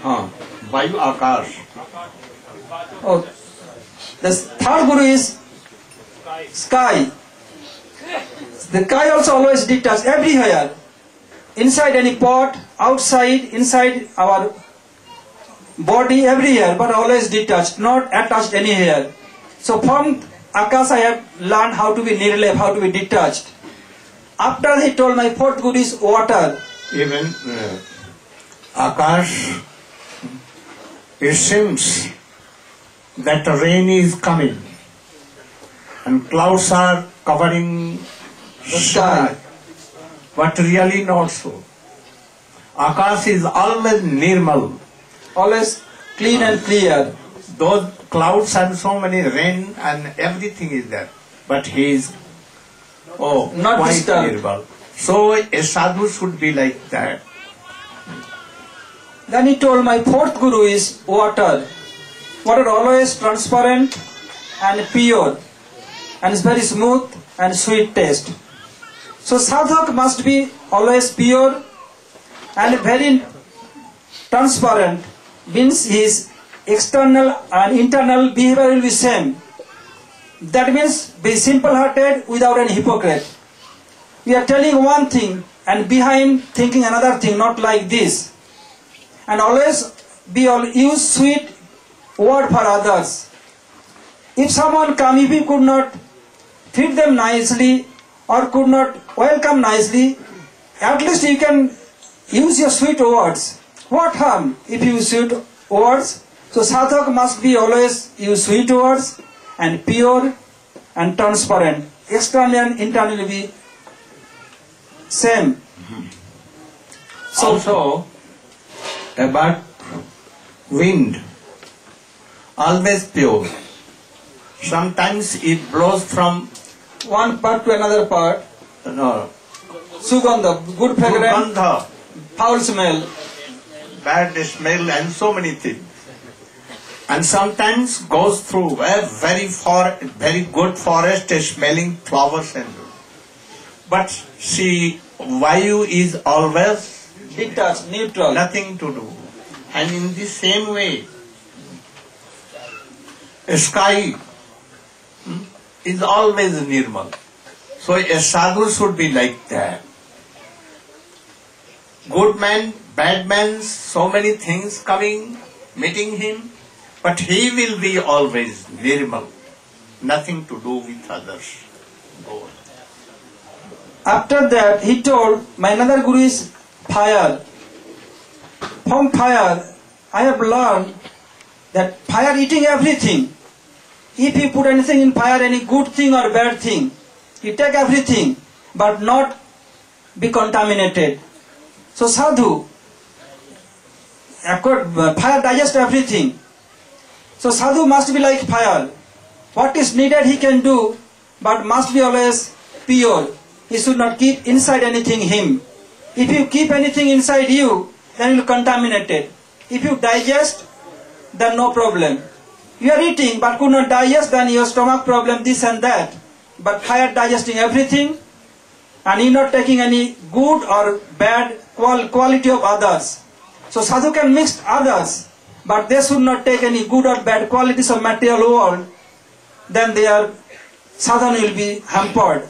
Vayu Akash. Oh, the third guru is sky. The sky also always detached everywhere. Inside any pot, outside, inside our body, everywhere, but always detached, not attached anywhere. So from Akash I have learned how to be nirlep, how to be detached. After he told, my fourth guru is water. Even Akash, it seems that rain is coming and clouds are covering the sky, but really not so. Akash is always nirmal, Always clean and clear. those clouds and so many rain and everything is there, but he is Not quite disturbed. nirmal. So a sadhu should be like that. Then he told, my fourth guru is water. Water always transparent and pure, and is very smooth and sweet taste. So sadhak must be always pure and very transparent, means his external and internal behavior will be same. That means be simple-hearted without any hypocrite. We are telling one thing and behind thinking another thing, not like this. And always use sweet word for others. If someone come, if you could not feed them nicely or could not welcome nicely, at least you can use your sweet words. What harm if you use sweet words? So sadhak must be always use sweet words and pure and transparent. Externally and internally be same. So Also, about wind, always pure. Sometimes it blows from one part to another part. no, Sugandha, good fragrance, Gandha, foul smell. bad smell and so many things. And sometimes goes through a very good forest smelling flowers and but see, Vayu is always Detached, neutral. nothing to do. And in the same way, sky is always nirmal. So a sadhu should be like that. Good man, bad man, so many things coming, meeting him, but he will be always nirmal, nothing to do with others. Go on. After that, he told, my another guru is fire. From fire, I have learned that fire eating everything. If you put anything in fire, any good thing or bad thing, you take everything, but not be contaminated. So sadhu, fire digests everything. So sadhu must be like fire. What is needed he can do, but must be always pure. He should not keep inside anything him. If you keep anything inside you, then you will contaminate it. If you digest, then no problem. You are eating but could not digest, then your stomach problem, this and that. But fire digesting everything, and you not taking any good or bad quality of others. So sadhu can mix others, but they should not take any good or bad qualities of material world. Then their sadhana will be hampered.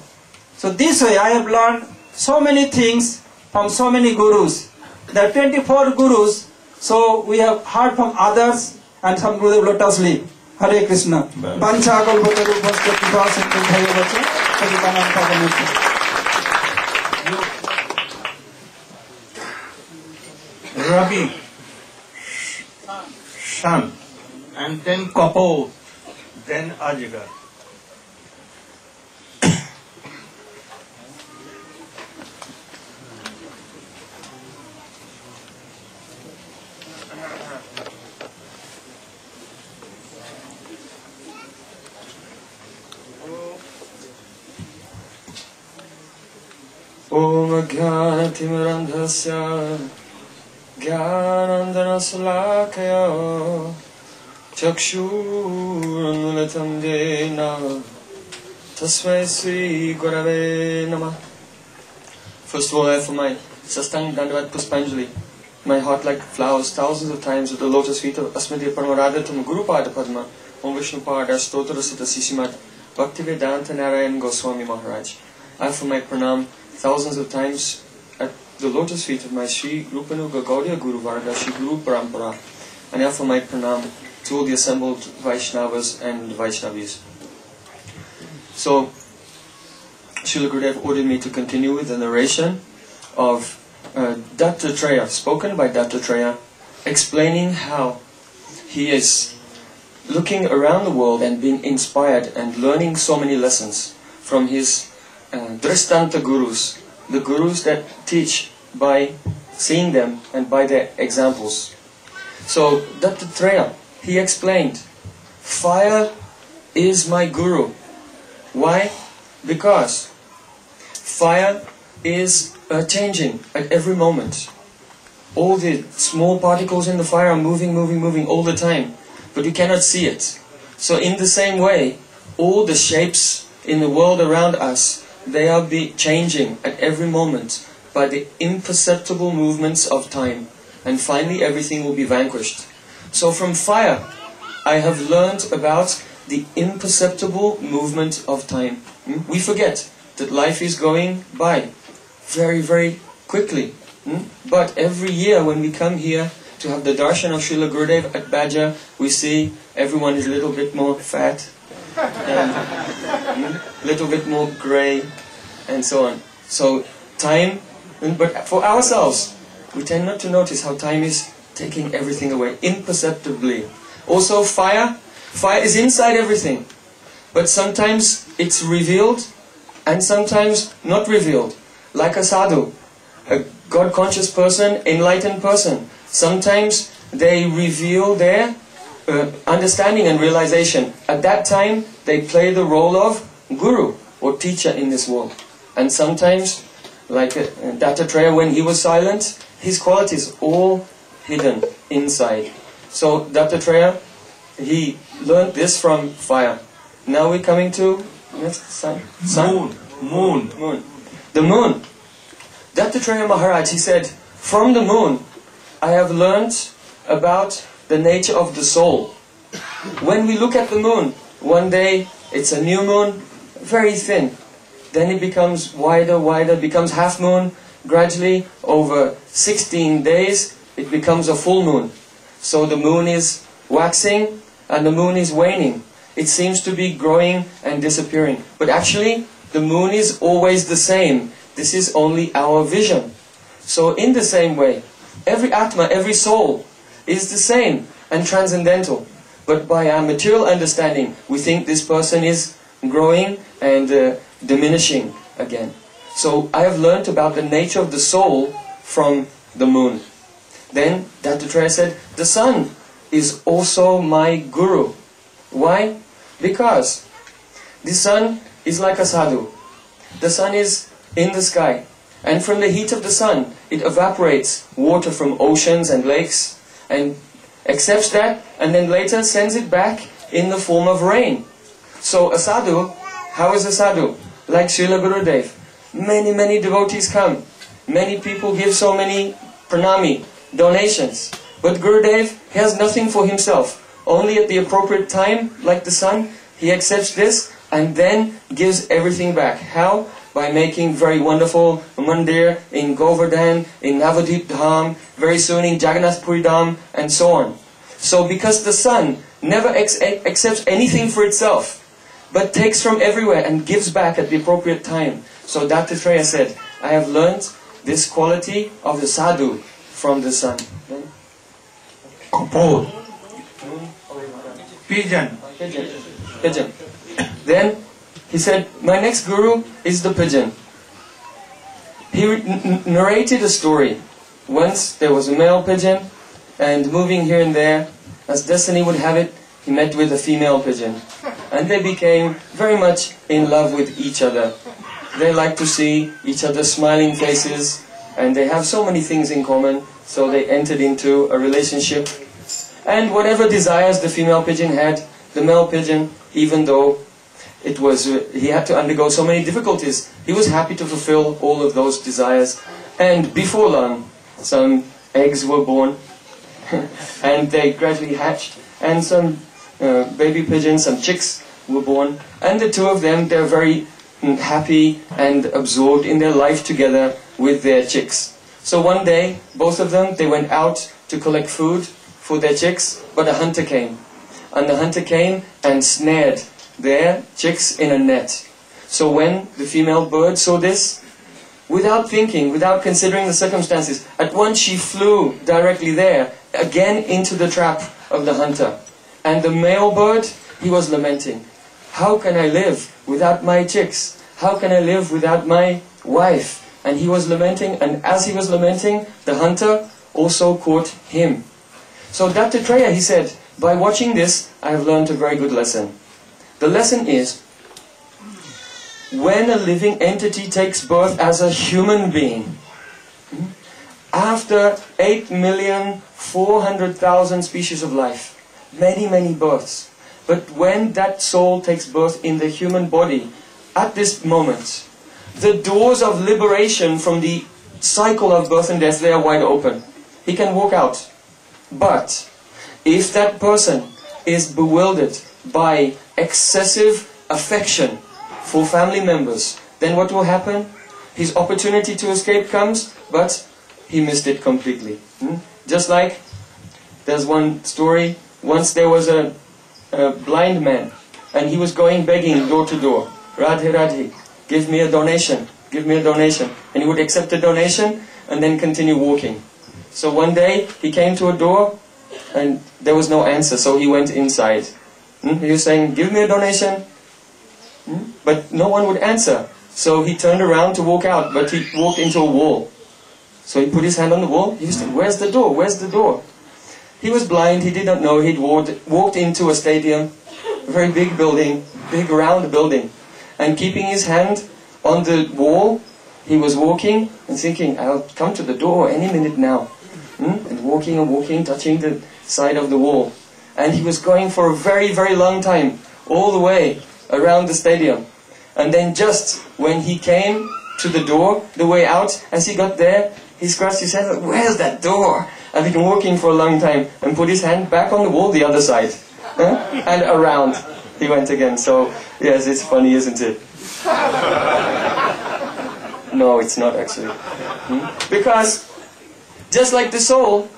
So this way I have learned so many things from so many gurus. There are 24 gurus, so we have heard from others and some Gurudev let us leave. Hare Krishna. Pancha kalpataru bhaskya kripa sindhu bhagavacha paditanam pavanam. Ravi, sun, and then Kapot, then Ajagar. Om Jnanatimrandhasya Jnanandanasalakaya Chakshurunmilitam Dena Tasmai Sri Gurave Namah. First of all, I offer my Sastang Dandavat Puspanjali, my heart like flowers thousands of times at the lotus feet of Asmati Paramaradhatam Guru Pada Padma, Om Vishnu Pada Stotra Sutta Sisimat Bhaktivedanta Narayan Goswami Maharaj. I offer my pranam thousands of times at the lotus feet of my Sri Rupanuga Gaudiya Guru Varga, Sri Guru Parampara, and I offer my pranam to all the assembled Vaishnavas and Vaishnavis. So, Srila Gurudev ordered me to continue with the narration of Dattatreya, spoken by Dattatreya, explaining how he is looking around the world and being inspired and learning so many lessons from his Drishtanta gurus, the gurus that teach by seeing them and by their examples. So Dattatreya, he explained, fire is my guru. Why? Because fire is changing at every moment. All the small particles in the fire are moving all the time, but you cannot see it. So in the same way, all the shapes in the world around us, they are changing at every moment by the imperceptible movements of time. And finally everything will be vanquished. So from fire, I have learned about the imperceptible movement of time. We forget that life is going by very, very quickly. But every year when we come here, to have the darshan of Srila Gurudev at Baja, we see everyone is a little bit more fat, and a little bit more grey, and so on. So time, but for ourselves, we tend not to notice how time is taking everything away, imperceptibly. Also fire is inside everything, but sometimes it's revealed, and sometimes not revealed. Like a sadhu, a God-conscious person, enlightened person. Sometimes they reveal their understanding and realization. At that time, they play the role of guru or teacher in this world. And sometimes, like Dattatreya, when he was silent, his qualities all hidden inside. So Dattatreya, he learned this from fire. Now we're coming to next sun. Moon. The moon. Dattatreya Maharaj, he said, from the moon, I have learned about the nature of the soul. When we look at the moon, one day it's a new moon, very thin. Then it becomes wider, becomes half moon. Gradually, over 16 days, it becomes a full moon. So the moon is waxing and the moon is waning. It seems to be growing and disappearing. But actually, the moon is always the same. This is only our vision. So in the same way, every Atma, every soul is the same and transcendental. But by our material understanding, we think this person is growing and diminishing again. So I have learnt about the nature of the soul from the moon. Then Dattatreya said, the sun is also my guru. Why? Because the sun is like a sadhu. The sun is in the sky, and from the heat of the sun it evaporates water from oceans and lakes and accepts that, and then later sends it back in the form of rain. So a sadhu, how is a sadhu? Like Srila Gurudev. Many devotees come. Many people give so many pranami, donations. But Gurudev, he has nothing for himself. Only at the appropriate time, like the sun, he accepts this and then gives everything back. How? By making very wonderful mandir in Govardhan, in Navadvip Dham, very soon in Jagannath Puri Dham, and so on. So because the sun never accepts anything for itself, but takes from everywhere and gives back at the appropriate time. So Dattatreya said, I have learned this quality of the sadhu from the sun. Kapur. Pigeon. Pigeon. Then he said, my next guru is the pigeon. He narrated a story. Once there was a male pigeon, and moving here and there, as destiny would have it, he met with a female pigeon. And they became very much in love with each other. They like to see each other's smiling faces, and they have so many things in common, so they entered into a relationship. And whatever desires the female pigeon had, the male pigeon, even though it was he had to undergo so many difficulties, he was happy to fulfill all of those desires. And before long, some eggs were born, and they gradually hatched, and some baby pigeons, some chicks were born, and the two of them, they're very happy and absorbed in their life together with their chicks. So one day, both of them, they went out to collect food for their chicks, but a hunter came. And the hunter came and snared their chicks in a net. So when the female bird saw this, without thinking, without considering the circumstances, at once she flew directly there, again into the trap of the hunter. And the male bird, he was lamenting, how can I live without my chicks? How can I live without my wife? And he was lamenting, and as he was lamenting, the hunter also caught him. So Dattatreya, he said, by watching this, I have learned a very good lesson. The lesson is, when a living entity takes birth as a human being, after 8,400,000 species of life, many births, but when that soul takes birth in the human body, at this moment, the doors of liberation from the cycle of birth and death, they are wide open. He can walk out. But if that person is bewildered by excessive affection for family members, then what will happen? His opportunity to escape comes, but he missed it completely. Just like There's one story. Once there was a blind man, and he was going begging door to door. Radhe Radhe, give me a donation, give me a donation. And he would accept a donation and then continue walking. So one day he came to a door and there was no answer, so he went inside. He was saying, give me a donation. But no one would answer. So he turned around to walk out, but he walked into a wall. So he put his hand on the wall. He was saying, where's the door? Where's the door? He was blind, he did not know. He'd walked into a stadium, a very big building, big round building. And keeping his hand on the wall, he was walking and thinking, I'll come to the door any minute now. And walking and walking, touching the side of the wall. And he was going for a very, very long time, all the way around the stadium. And then just when he came to the door, the way out, as he got there, he scratched his head, where's that door? And he'd been walking for a long time and put his hand back on the wall the other side. And around he went again. So, yes, it's funny, isn't it? No, it's not actually. Because, just like the soul,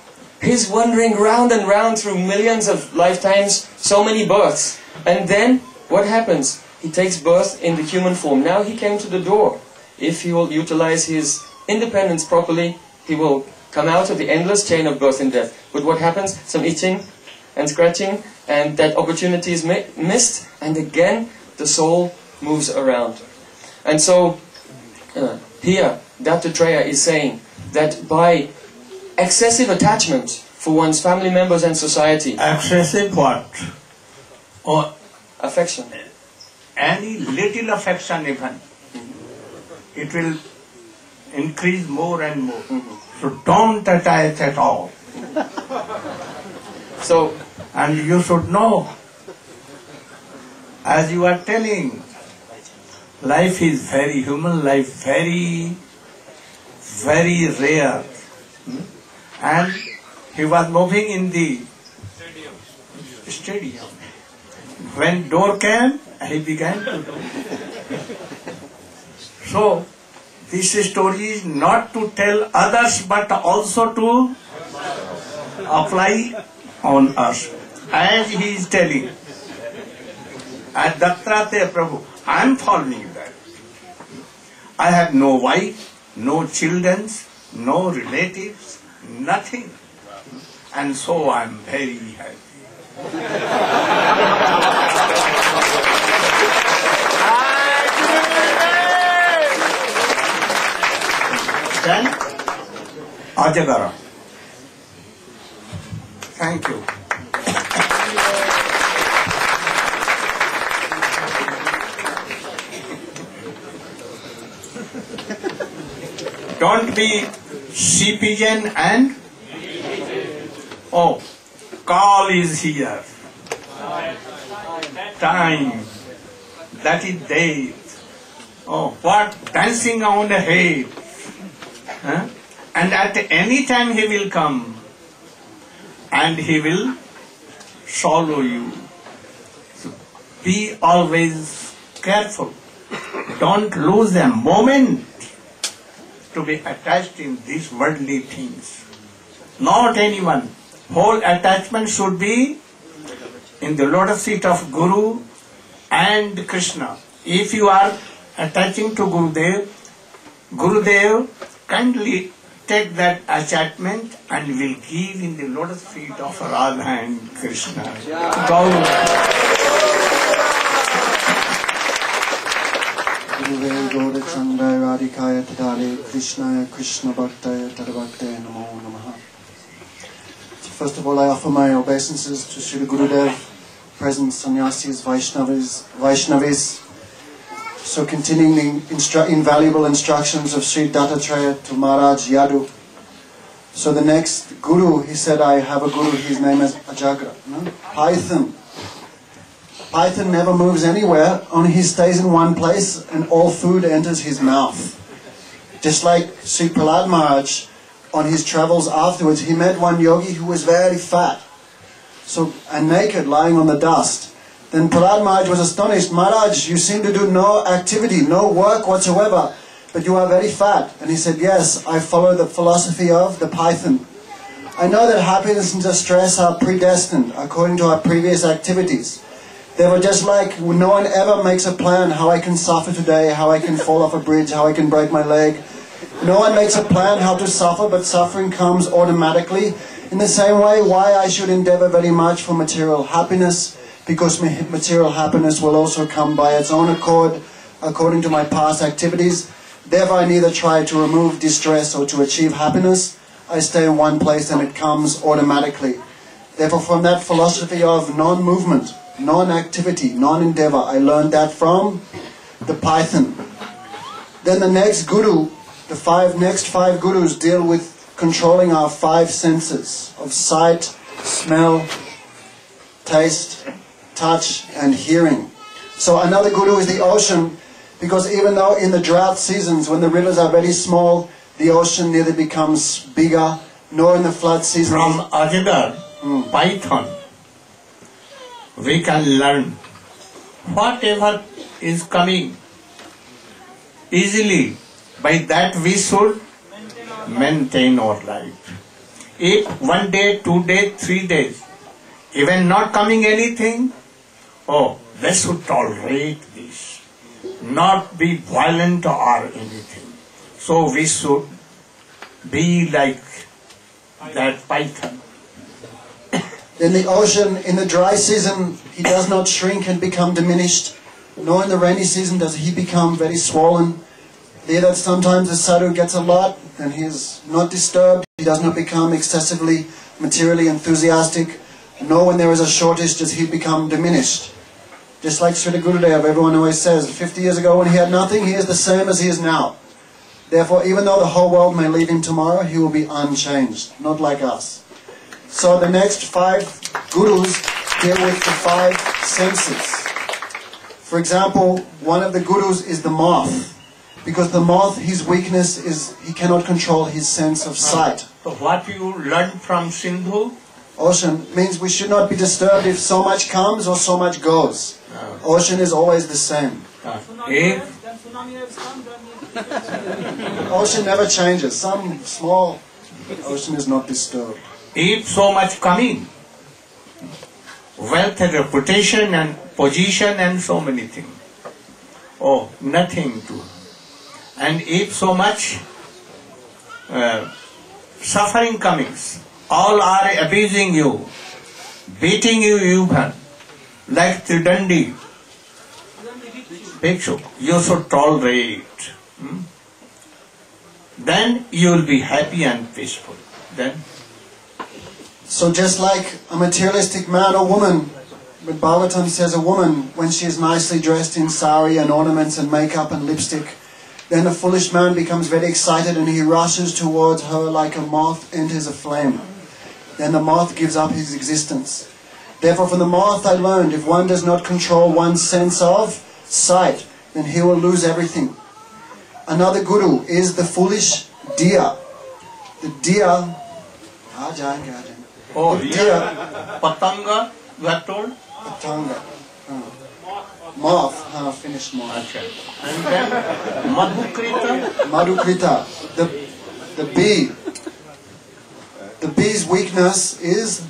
he's wandering round and round through millions of lifetimes, so many births. And then, what happens? He takes birth in the human form. Now he came to the door. If he will utilize his independence properly, he will come out of the endless chain of birth and death. But what happens? Some itching and scratching, and that opportunity is missed, and again the soul moves around. And so, here, Dattatreya is saying that by excessive attachment for one's family members and society. Excessive what? Or affection. any little affection even, it will increase more and more. So don't attach at all. So, and you should know, as you are telling, life is very, human life very, very rare. And he was moving in the stadium. When door came, he began to do. So, this story is not to tell others, but also to apply on us. As he is telling, at Dattatreya Prabhu, I am following that. I have no wife, no children, no relatives, nothing. And so I am very happy. Then, Ajagara. Thank you. Don't be sea pigeon and call is here. Time. That is day. What? Dancing on the hay. And at any time he will come and he will swallow you. So be always careful. Don't lose a moment to be attached in these worldly things. Not anyone. Whole attachment should be in the lotus feet of Guru and Krishna. If you are attaching to Gurudev, Gurudev kindly take that attachment and will give in the lotus feet of Radha and Krishna. Guruve Gaura Chandra Radhikaya Tadale Krishnaya Krishna Bhaktaya Tadabhaktaya Namo Namaha. First of all, I offer my obeisances to Srila Gurudev, present sannyasis, Vaishnavis. So continuing the invaluable instructions of Sri Dattatreya to Maharaj Yadu. So the next Guru, he said, I have a Guru, his name is Ajagra. Python. Python never moves anywhere, only he stays in one place and all food enters his mouth. Just like Sri Prahlad Maharaj, on his travels afterwards, he met one yogi who was very fat, and naked, lying on the dust. Then Prahlad Maharaj was astonished. Maharaj, you seem to do no activity, no work whatsoever, but you are very fat. And he said, yes, I follow the philosophy of the python. I know that happiness and distress are predestined according to our previous activities. Therefore, just like no one ever makes a plan how I can suffer today, how I can fall off a bridge, how I can break my leg, no one makes a plan how to suffer, but suffering comes automatically. In the same way, why I should endeavor very much for material happiness, because material happiness will also come by its own accord, according to my past activities. Therefore, I neither try to remove distress or to achieve happiness. I stay in one place and it comes automatically. Therefore, from that philosophy of non-movement, non-activity, non-endeavor, I learned that from the Python. Then the next guru, the next five gurus deal with controlling our five senses of sight, smell, taste, touch, and hearing. So another guru is the ocean, because even though in the drought seasons, when the rivers are very small, the ocean neither becomes bigger, nor in the flood seasons. From Ajgar, Python, we can learn whatever is coming easily. By that we should maintain our life. If 1 day, 2 days, 3 days, even not coming anything, they should tolerate this, not be violent or anything. So we should be like that python. In the ocean, in the dry season, he does not shrink and become diminished, nor in the rainy season does he become very swollen. There that sometimes the sadhu gets a lot and he is not disturbed, he does not become excessively materially enthusiastic, nor when there is a shortage does he become diminished. Just like Srila Gurudev, everyone always says, 50 years ago when he had nothing, he is the same as he is now. Therefore, even though the whole world may leave him tomorrow, he will be unchanged, not like us. So the next five gurus deal with the five senses. For example, one of the gurus is the moth. Because the moth, his weakness is he cannot control his sense of sight. So what you learned from Sindhu? Ocean means we should not be disturbed if so much comes or so much goes. Ocean is always the same. Ocean never changes. Some small ocean is not disturbed. If so much coming, wealth and reputation and position and so many things. Nothing to. And if so much suffering comings, all are abusing you, beating you even, like Tridandi, Bhikshu, you should tolerate. Then you will be happy and peaceful. Then. So just like a materialistic man or woman, but Bhagavatam says a woman, when she is nicely dressed in sari and ornaments and makeup and lipstick, then a foolish man becomes very excited and he rushes towards her like a moth enters a flame. Then the moth gives up his existence. Therefore from the moth I learned, if one does not control one's sense of sight, then he will lose everything. Another guru is the foolish deer. The deer... Patanga, you have told? Patanga. Moth, finished moth. And then Madhukrita? Madhukrita, the bee. The bee's weakness is...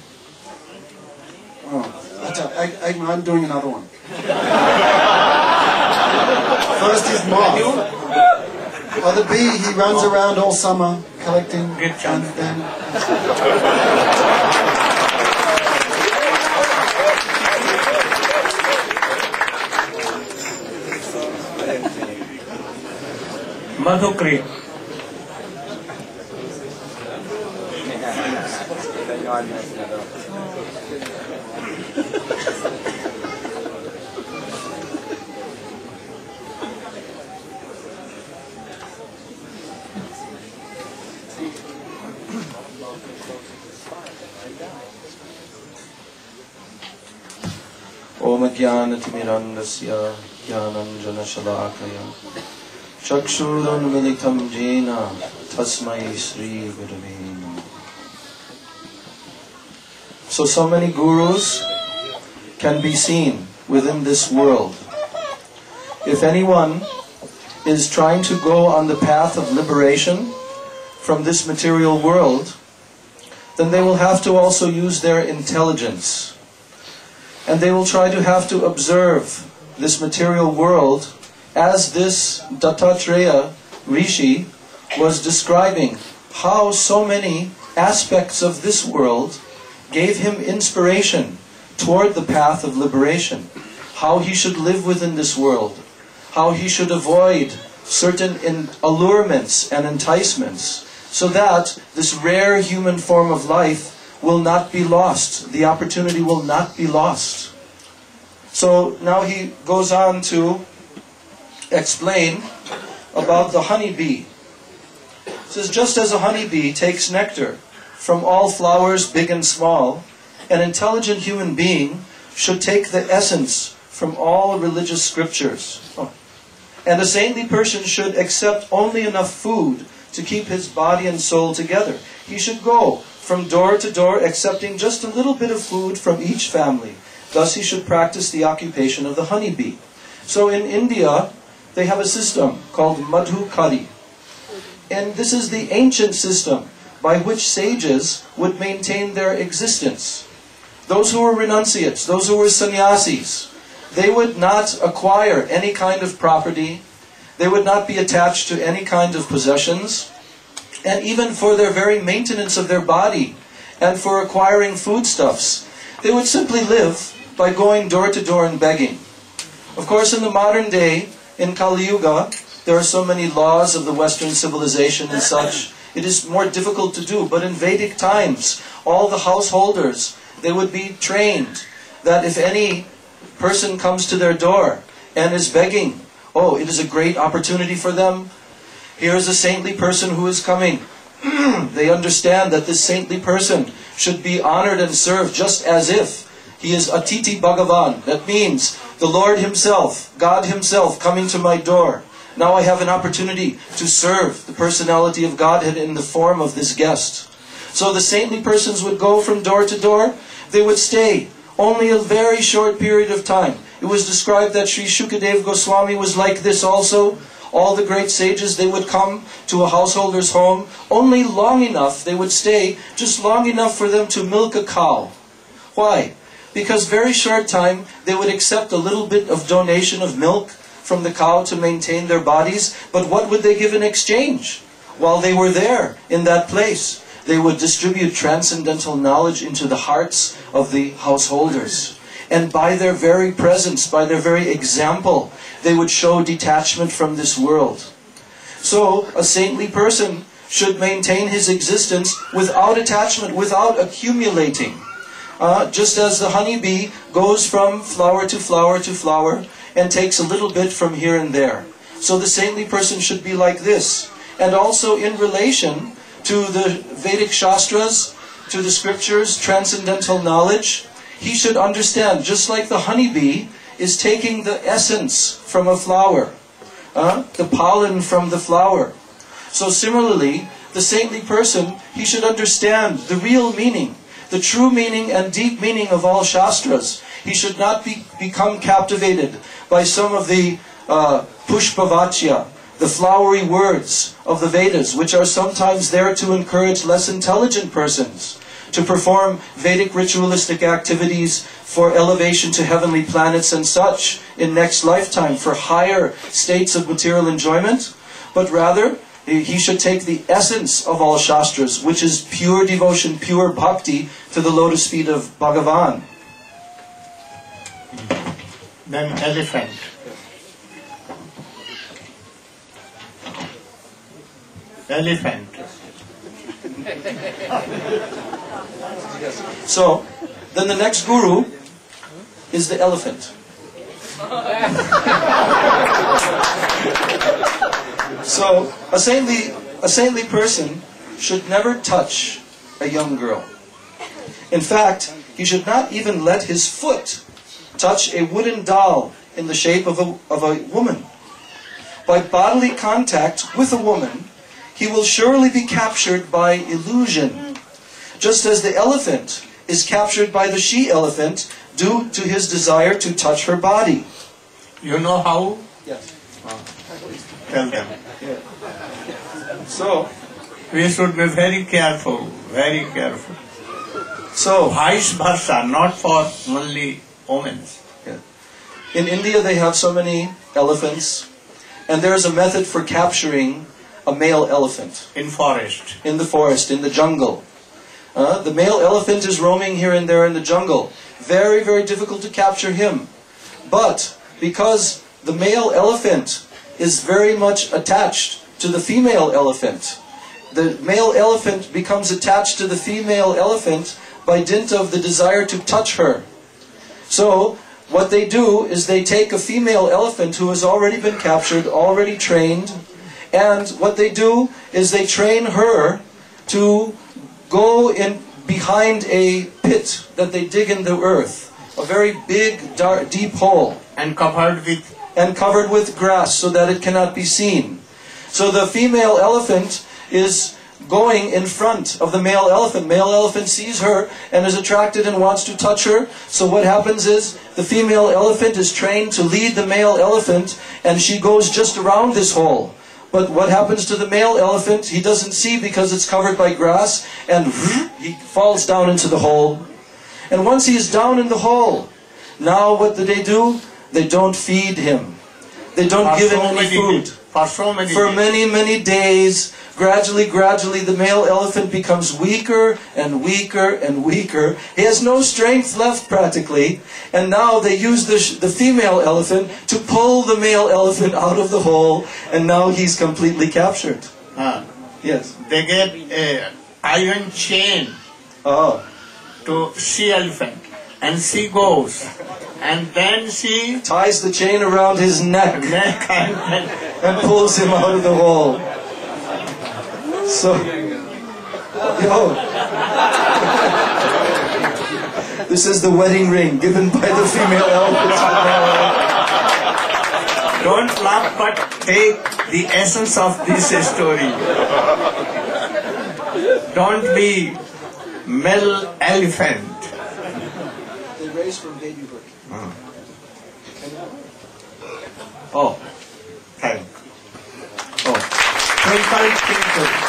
I'm doing another one. First is moth. The bee, he runs around all summer collecting and then... Madhukri. Om Jnanatimirandasya Jnananjanashalakaya Chakshurunmilitam Jena Tasmai Sri Gurave Namaha. So many gurus can be seen within this world. If anyone is trying to go on the path of liberation from this material world, then they will have to also use their intelligence. And they will try to have to observe this material world as this Dattatreya Rishi was describing how so many aspects of this world gave him inspiration toward the path of liberation, how he should live within this world, how he should avoid certain allurements and enticements, so that this rare human form of life will not be lost. The opportunity will not be lost. So now he goes on to explain about the honeybee. He says, just as a honeybee takes nectar from all flowers, big and small, an intelligent human being should take the essence from all religious scriptures. And a saintly person should accept only enough food to keep his body and soul together. He should go from door to door accepting just a little bit of food from each family. Thus he should practice the occupation of the honeybee. So in India, they have a system called Madhu Kari. And this is the ancient system by which sages would maintain their existence. Those who were renunciates, those who were sannyasis, they would not acquire any kind of property. They would not be attached to any kind of possessions. And even for their very maintenance of their body and for acquiring foodstuffs, they would simply live by going door to door and begging. Of course, in the modern day, in Kali Yuga, there are so many laws of the Western civilization and such. It is more difficult to do. But in Vedic times, all the householders, they would be trained that if any person comes to their door and is begging, oh, it is a great opportunity for them. Here's a saintly person who is coming. They understand that this saintly person should be honored and served just as if he is Atiti Bhagavan. That means the Lord Himself, God Himself coming to my door. Now I have an opportunity to serve the personality of Godhead in the form of this guest. So the saintly persons would go from door to door. They would stay only a very short period of time. It was described that Sri Shukadev Goswami was like this also. All the great sages, they would come to a householder's home only long enough, they would stay just long enough for them to milk a cow. Why? Because very short time, they would accept a little bit of donation of milk from the cow to maintain their bodies. But what would they give in exchange? While they were there in that place, they would distribute transcendental knowledge into the hearts of the householders. And by their very presence, by their very example, they would show detachment from this world. So, a saintly person should maintain his existence without attachment, without accumulating. Just as the honeybee goes from flower to flower to flower and takes a little bit from here and there. So the saintly person should be like this. And also in relation to the Vedic Shastras, to the scriptures, transcendental knowledge, he should understand, just like the honeybee is taking the essence from a flower, the pollen from the flower. So similarly, the saintly person, he should understand the real meaning, the true meaning and deep meaning of all Shastras. He should not become captivated by some of the pushpavachya, the flowery words of the Vedas, which are sometimes there to encourage less intelligent persons to perform Vedic ritualistic activities for elevation to heavenly planets and such in next lifetime, for higher states of material enjoyment. But rather, he should take the essence of all Shastras, which is pure devotion, pure bhakti to the lotus feet of Bhagavan. Then elephant. Elephant. So, then the next guru is the elephant. So, a saintly person should never touch a young girl. In fact, he should not even let his foot touch a wooden doll in the shape of a woman. By bodily contact with a woman, he will surely be captured by illusion, just as the elephant is captured by the she-elephant due to his desire to touch her body. You know how? Yes. Tell them. So, We should be very careful, very careful. So, vice versa, not for only women. in India they have so many elephants, and there's a method for capturing a male elephant In forest. in the forest, in the jungle. The male elephant is roaming here and there in the jungle. Very, very difficult to capture him. But because the male elephant is very much attached to the female elephant, the male elephant becomes attached to the female elephant by dint of the desire to touch her. So, what they do is they take a female elephant who has already been captured, already trained, and what they do is they train her to go in behind a pit that they dig in the earth, a very big, dark, deep hole, And covered with grass so that it cannot be seen. So the female elephant is going in front of the male elephant. Male elephant sees her and is attracted and wants to touch her. So what happens is the female elephant is trained to lead the male elephant, and she goes just around this hole. But what happens to the male elephant, he doesn't see because it's covered by grass, and he falls down into the hole. And once he is down in the hole, now what do? They don't feed him. They don't give him any food. For many, many days, gradually, the male elephant becomes weaker and weaker and weaker. He has no strength left practically. And now they use the female elephant to pull the male elephant out of the hole. And now he's completely captured. Yes. They get a iron chain to she elephant, and she goes, and then she ties the chain around his neck and pulls him out of the hole. So, this is the wedding ring given by the female elephant. Don't laugh, but take the essence of this story. Don't be male elephant. They raise from baby birth. Oh, thank. Oh, twinkle.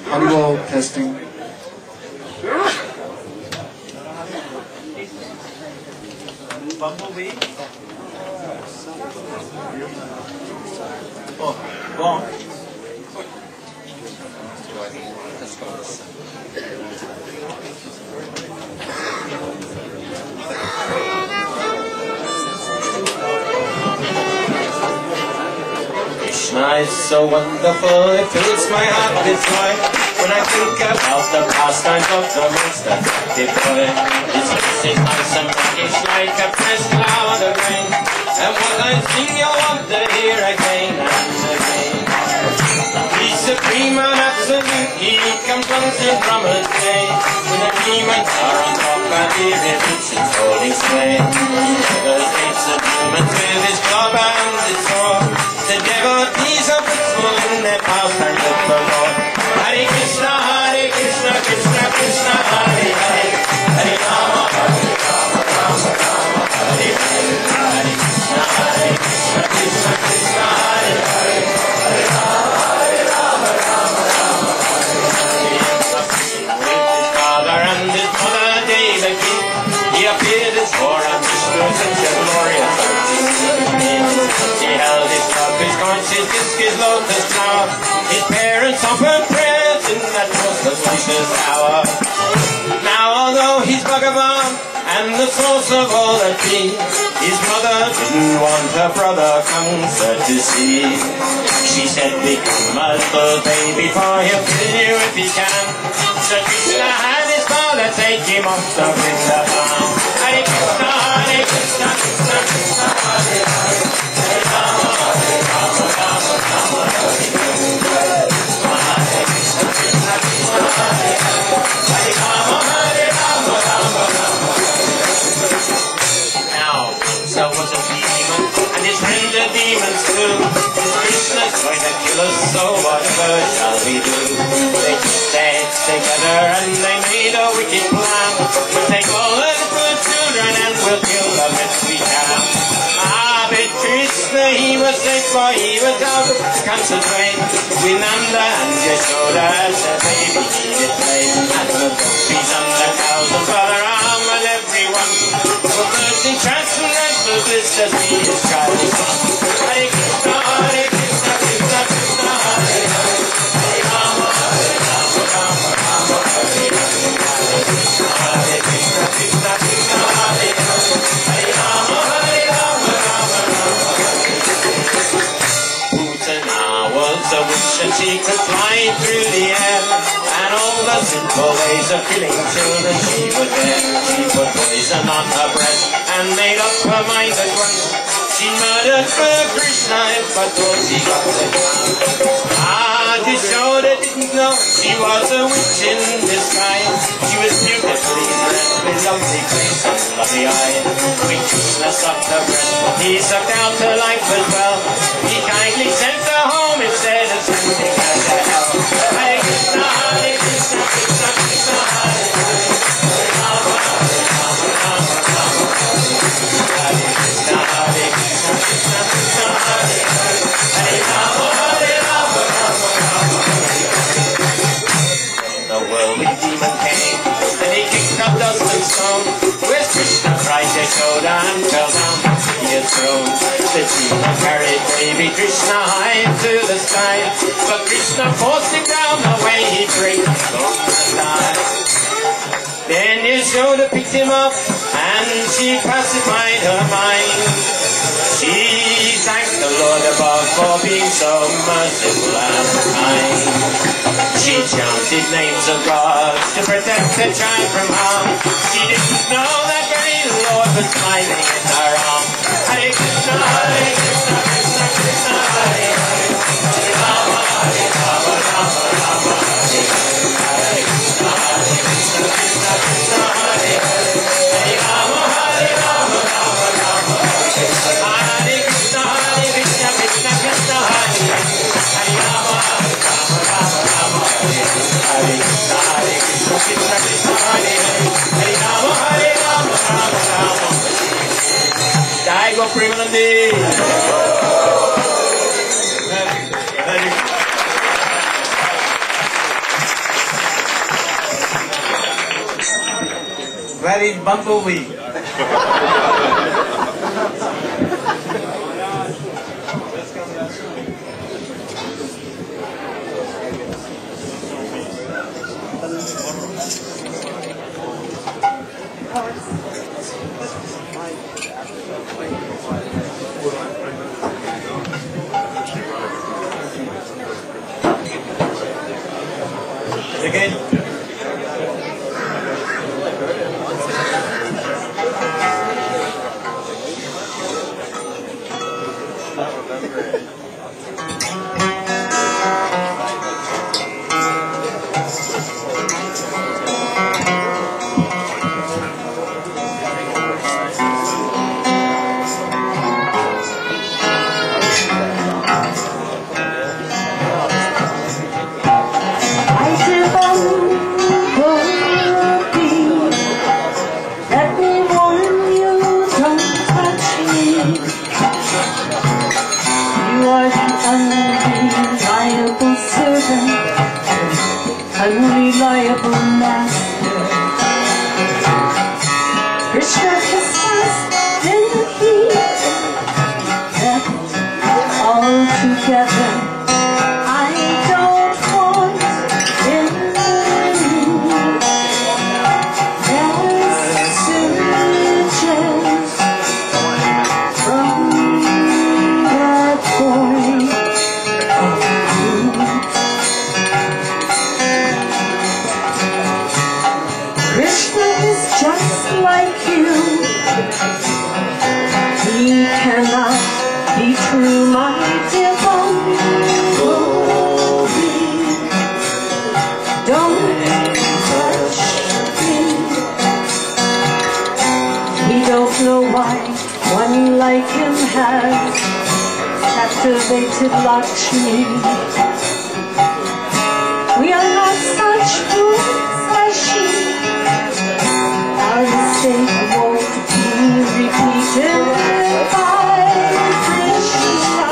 Haribol testing. Bumblebee. Oh, go on. Krishna is so wonderful, it fills my heart with joy. When I think about the pastimes of the most attractive boy, his face is nice and blackish like a fresh cloud of rain. And while I sing, you'll want to hear again and again. He's supreme and absolute, he comes dancing from his day. When the demons are on top and he repeats his holy sway. He never hates the demons with his club and his sword. The devotees are faithful in their pastimes of the Lord. Hare Krishna, Krishna Krishna, Hare Hare. Hare Rama, Hare Rama, Rama Rama, Hare Hare. Hare Krishna, Krishna Krishna, Hare Hare. Hare Rama, Hare Rama, Rama Rama, Hare Hare. With his father and his mother Devaki, he appeared as Lord Vishnu, such a glorious sight. He held his cup, his conch, his disc, his lotus flower. His parents offered prayers in that most auspicious hour. Now although he's Bhagavan and the source of all that be, his mother didn't want her brother Kamsa to see. She said, become a little baby for he'll kill you if he can. So Krishna had his father take him off to Vrindavan. Hare Krishna, Krishna Krishna, Hare Hare. Hare Rama, Hare Rama, Rama Rama, Hare Hare. Hare Krishna, Krishna Krishna, Hare Hare. Hare Rama, Hare Rama, Rama Rama, Hare Hare. Now, so was a demon, and his friends are demons too. was safe, for he was out of concentrate. With Nanda and Yashoda as a baby he did play. And the donkeys and the cows and Balaram and everyone for mercy transcendental bliss as he is child's son. Hare Krishna, Hare Krishna, Krishna Krishna, Hare Hare, Hare Rama, Hare Rama, Rama Rama, Hare Hare, Hare Krishna, Hare Krishna, Krishna Krishna, Hare Hare, Hare Rama, Hare Rama, Rama Rama, Hare Hare. Putana was a witch and she could fly through the air, and all the simple ways of killing children she would dare. She put poison on her breast and made up her mind at once. She murdered for Krishna if at all she got the chance. Yashoda didn't know she was a witch in disguise. She was beautifully dressed with lovely grace and lovely eyes. When Krishna sucked her breast, he sucked out her life as well. He kindly sent her home instead of sending her to hell. Hare Krishna, Hare Krishna, Krishna Krishna, Hare Hare, Hare Rama, Hare Rama, Rama Rama, Hare Hare, Hare Krishna, Hare Krishna, Krishna Krishna, Hare Hare, Hare Rama, Hare Rama, Rama Rama, Hare Hare. The whirling demon came, and he kicked up dust and stone. Where's Krishna? Cried Yashoda and fell down he had thrown. The demon carried baby Krishna high into the sky, but Krishna forced him down the way he prayed to die. Then Yashoda picked him up and she pacified her mind. She thanked the Lord above for being so merciful and kind. She chanted names of God to protect the child from harm. She didn't know that very Lord was smiling in her arms. Hare Krishna, Hare Krishna, Krishna Krishna, Hare Hare, Hare Rama, Hare Rama, Rama Rama, Hare Hare, Hare Krishna, Hare Krishna, Krishna Krishna, Hare Hare, Hare Rama, Hare Rama, Rama Rama, Hare Hare, Hare Krishna, Hare Krishna, Krishna Krishna, Hare Hare, Hare Rama, Hare Rama, Rama Rama, Hare Hare, Hare Krishna, Hare Krishna, Krishna Krishna, Hare Hare, Hare Rama, Hare Rama, Rama Rama. Jai Go Premanandi. Where is Bumblebee? Again. Unreliable master, Krishna kisses in the heat, death all together. I don't want enemy. Messages from that boy. Krishna is just like you. He cannot be true, my devotee. Don't touch him. We don't know why one like him has captivated Lakshmi. We are not such fools as she. Our mistake won't be repeated by Krishna.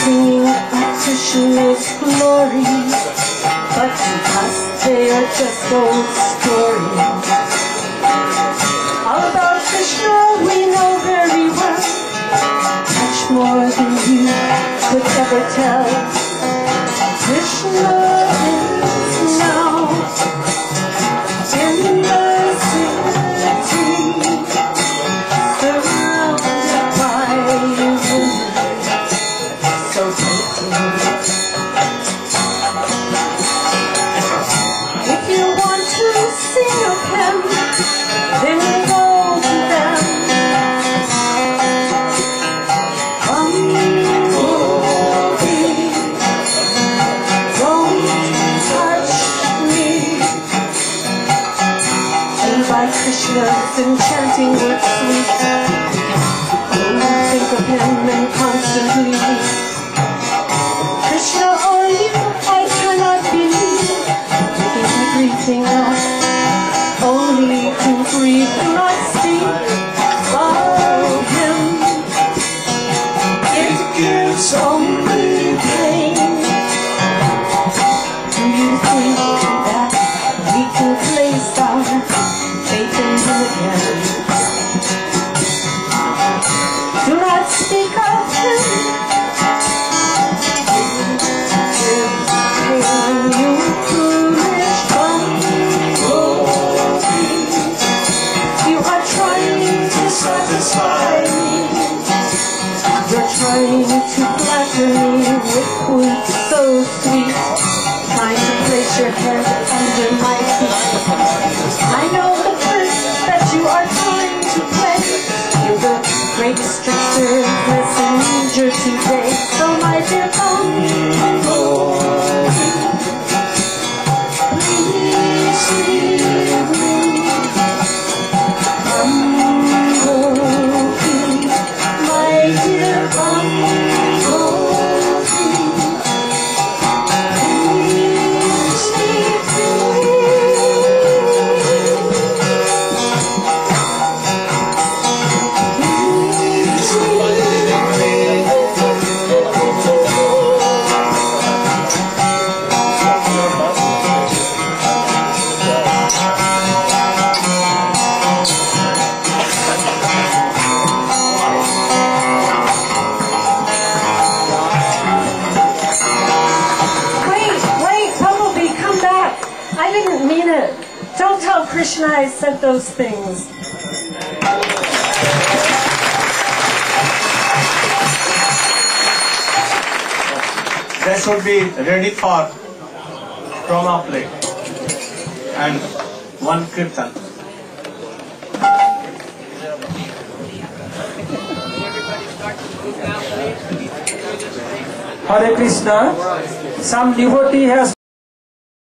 singing of Krishna's glory, but to us they are just old stories. All about Krishna we know very well, much more than you could ever tell. Krishna is now in the city, surrounded by women so pretty. If you want to sing of him, then go to them. Krishna's enchanting words sweet. Oh, think of him and constantly. Krishna, on you I cannot believe. Making me greeting us, only to breathe and not speak of him. It gives only pain. Do you think that we can place our faith in him again? Do not speak of him. Can you foolish bumblebee? You are trying to satisfy me. You're trying to flatter me with words so sweet, trying to place your head under my feet. I know the trick that you are trying to play. You're the greatest trickster, messenger today. So my dear bumblebee, please leave me. Bumblebee, my dear bumblebee, please leave me. Wait, Bumblebee, come back. I didn't mean it. Don't tell Krishna I said those things. That should be ready for trauma play and one kirtan. Hare Krishna. Some devotee has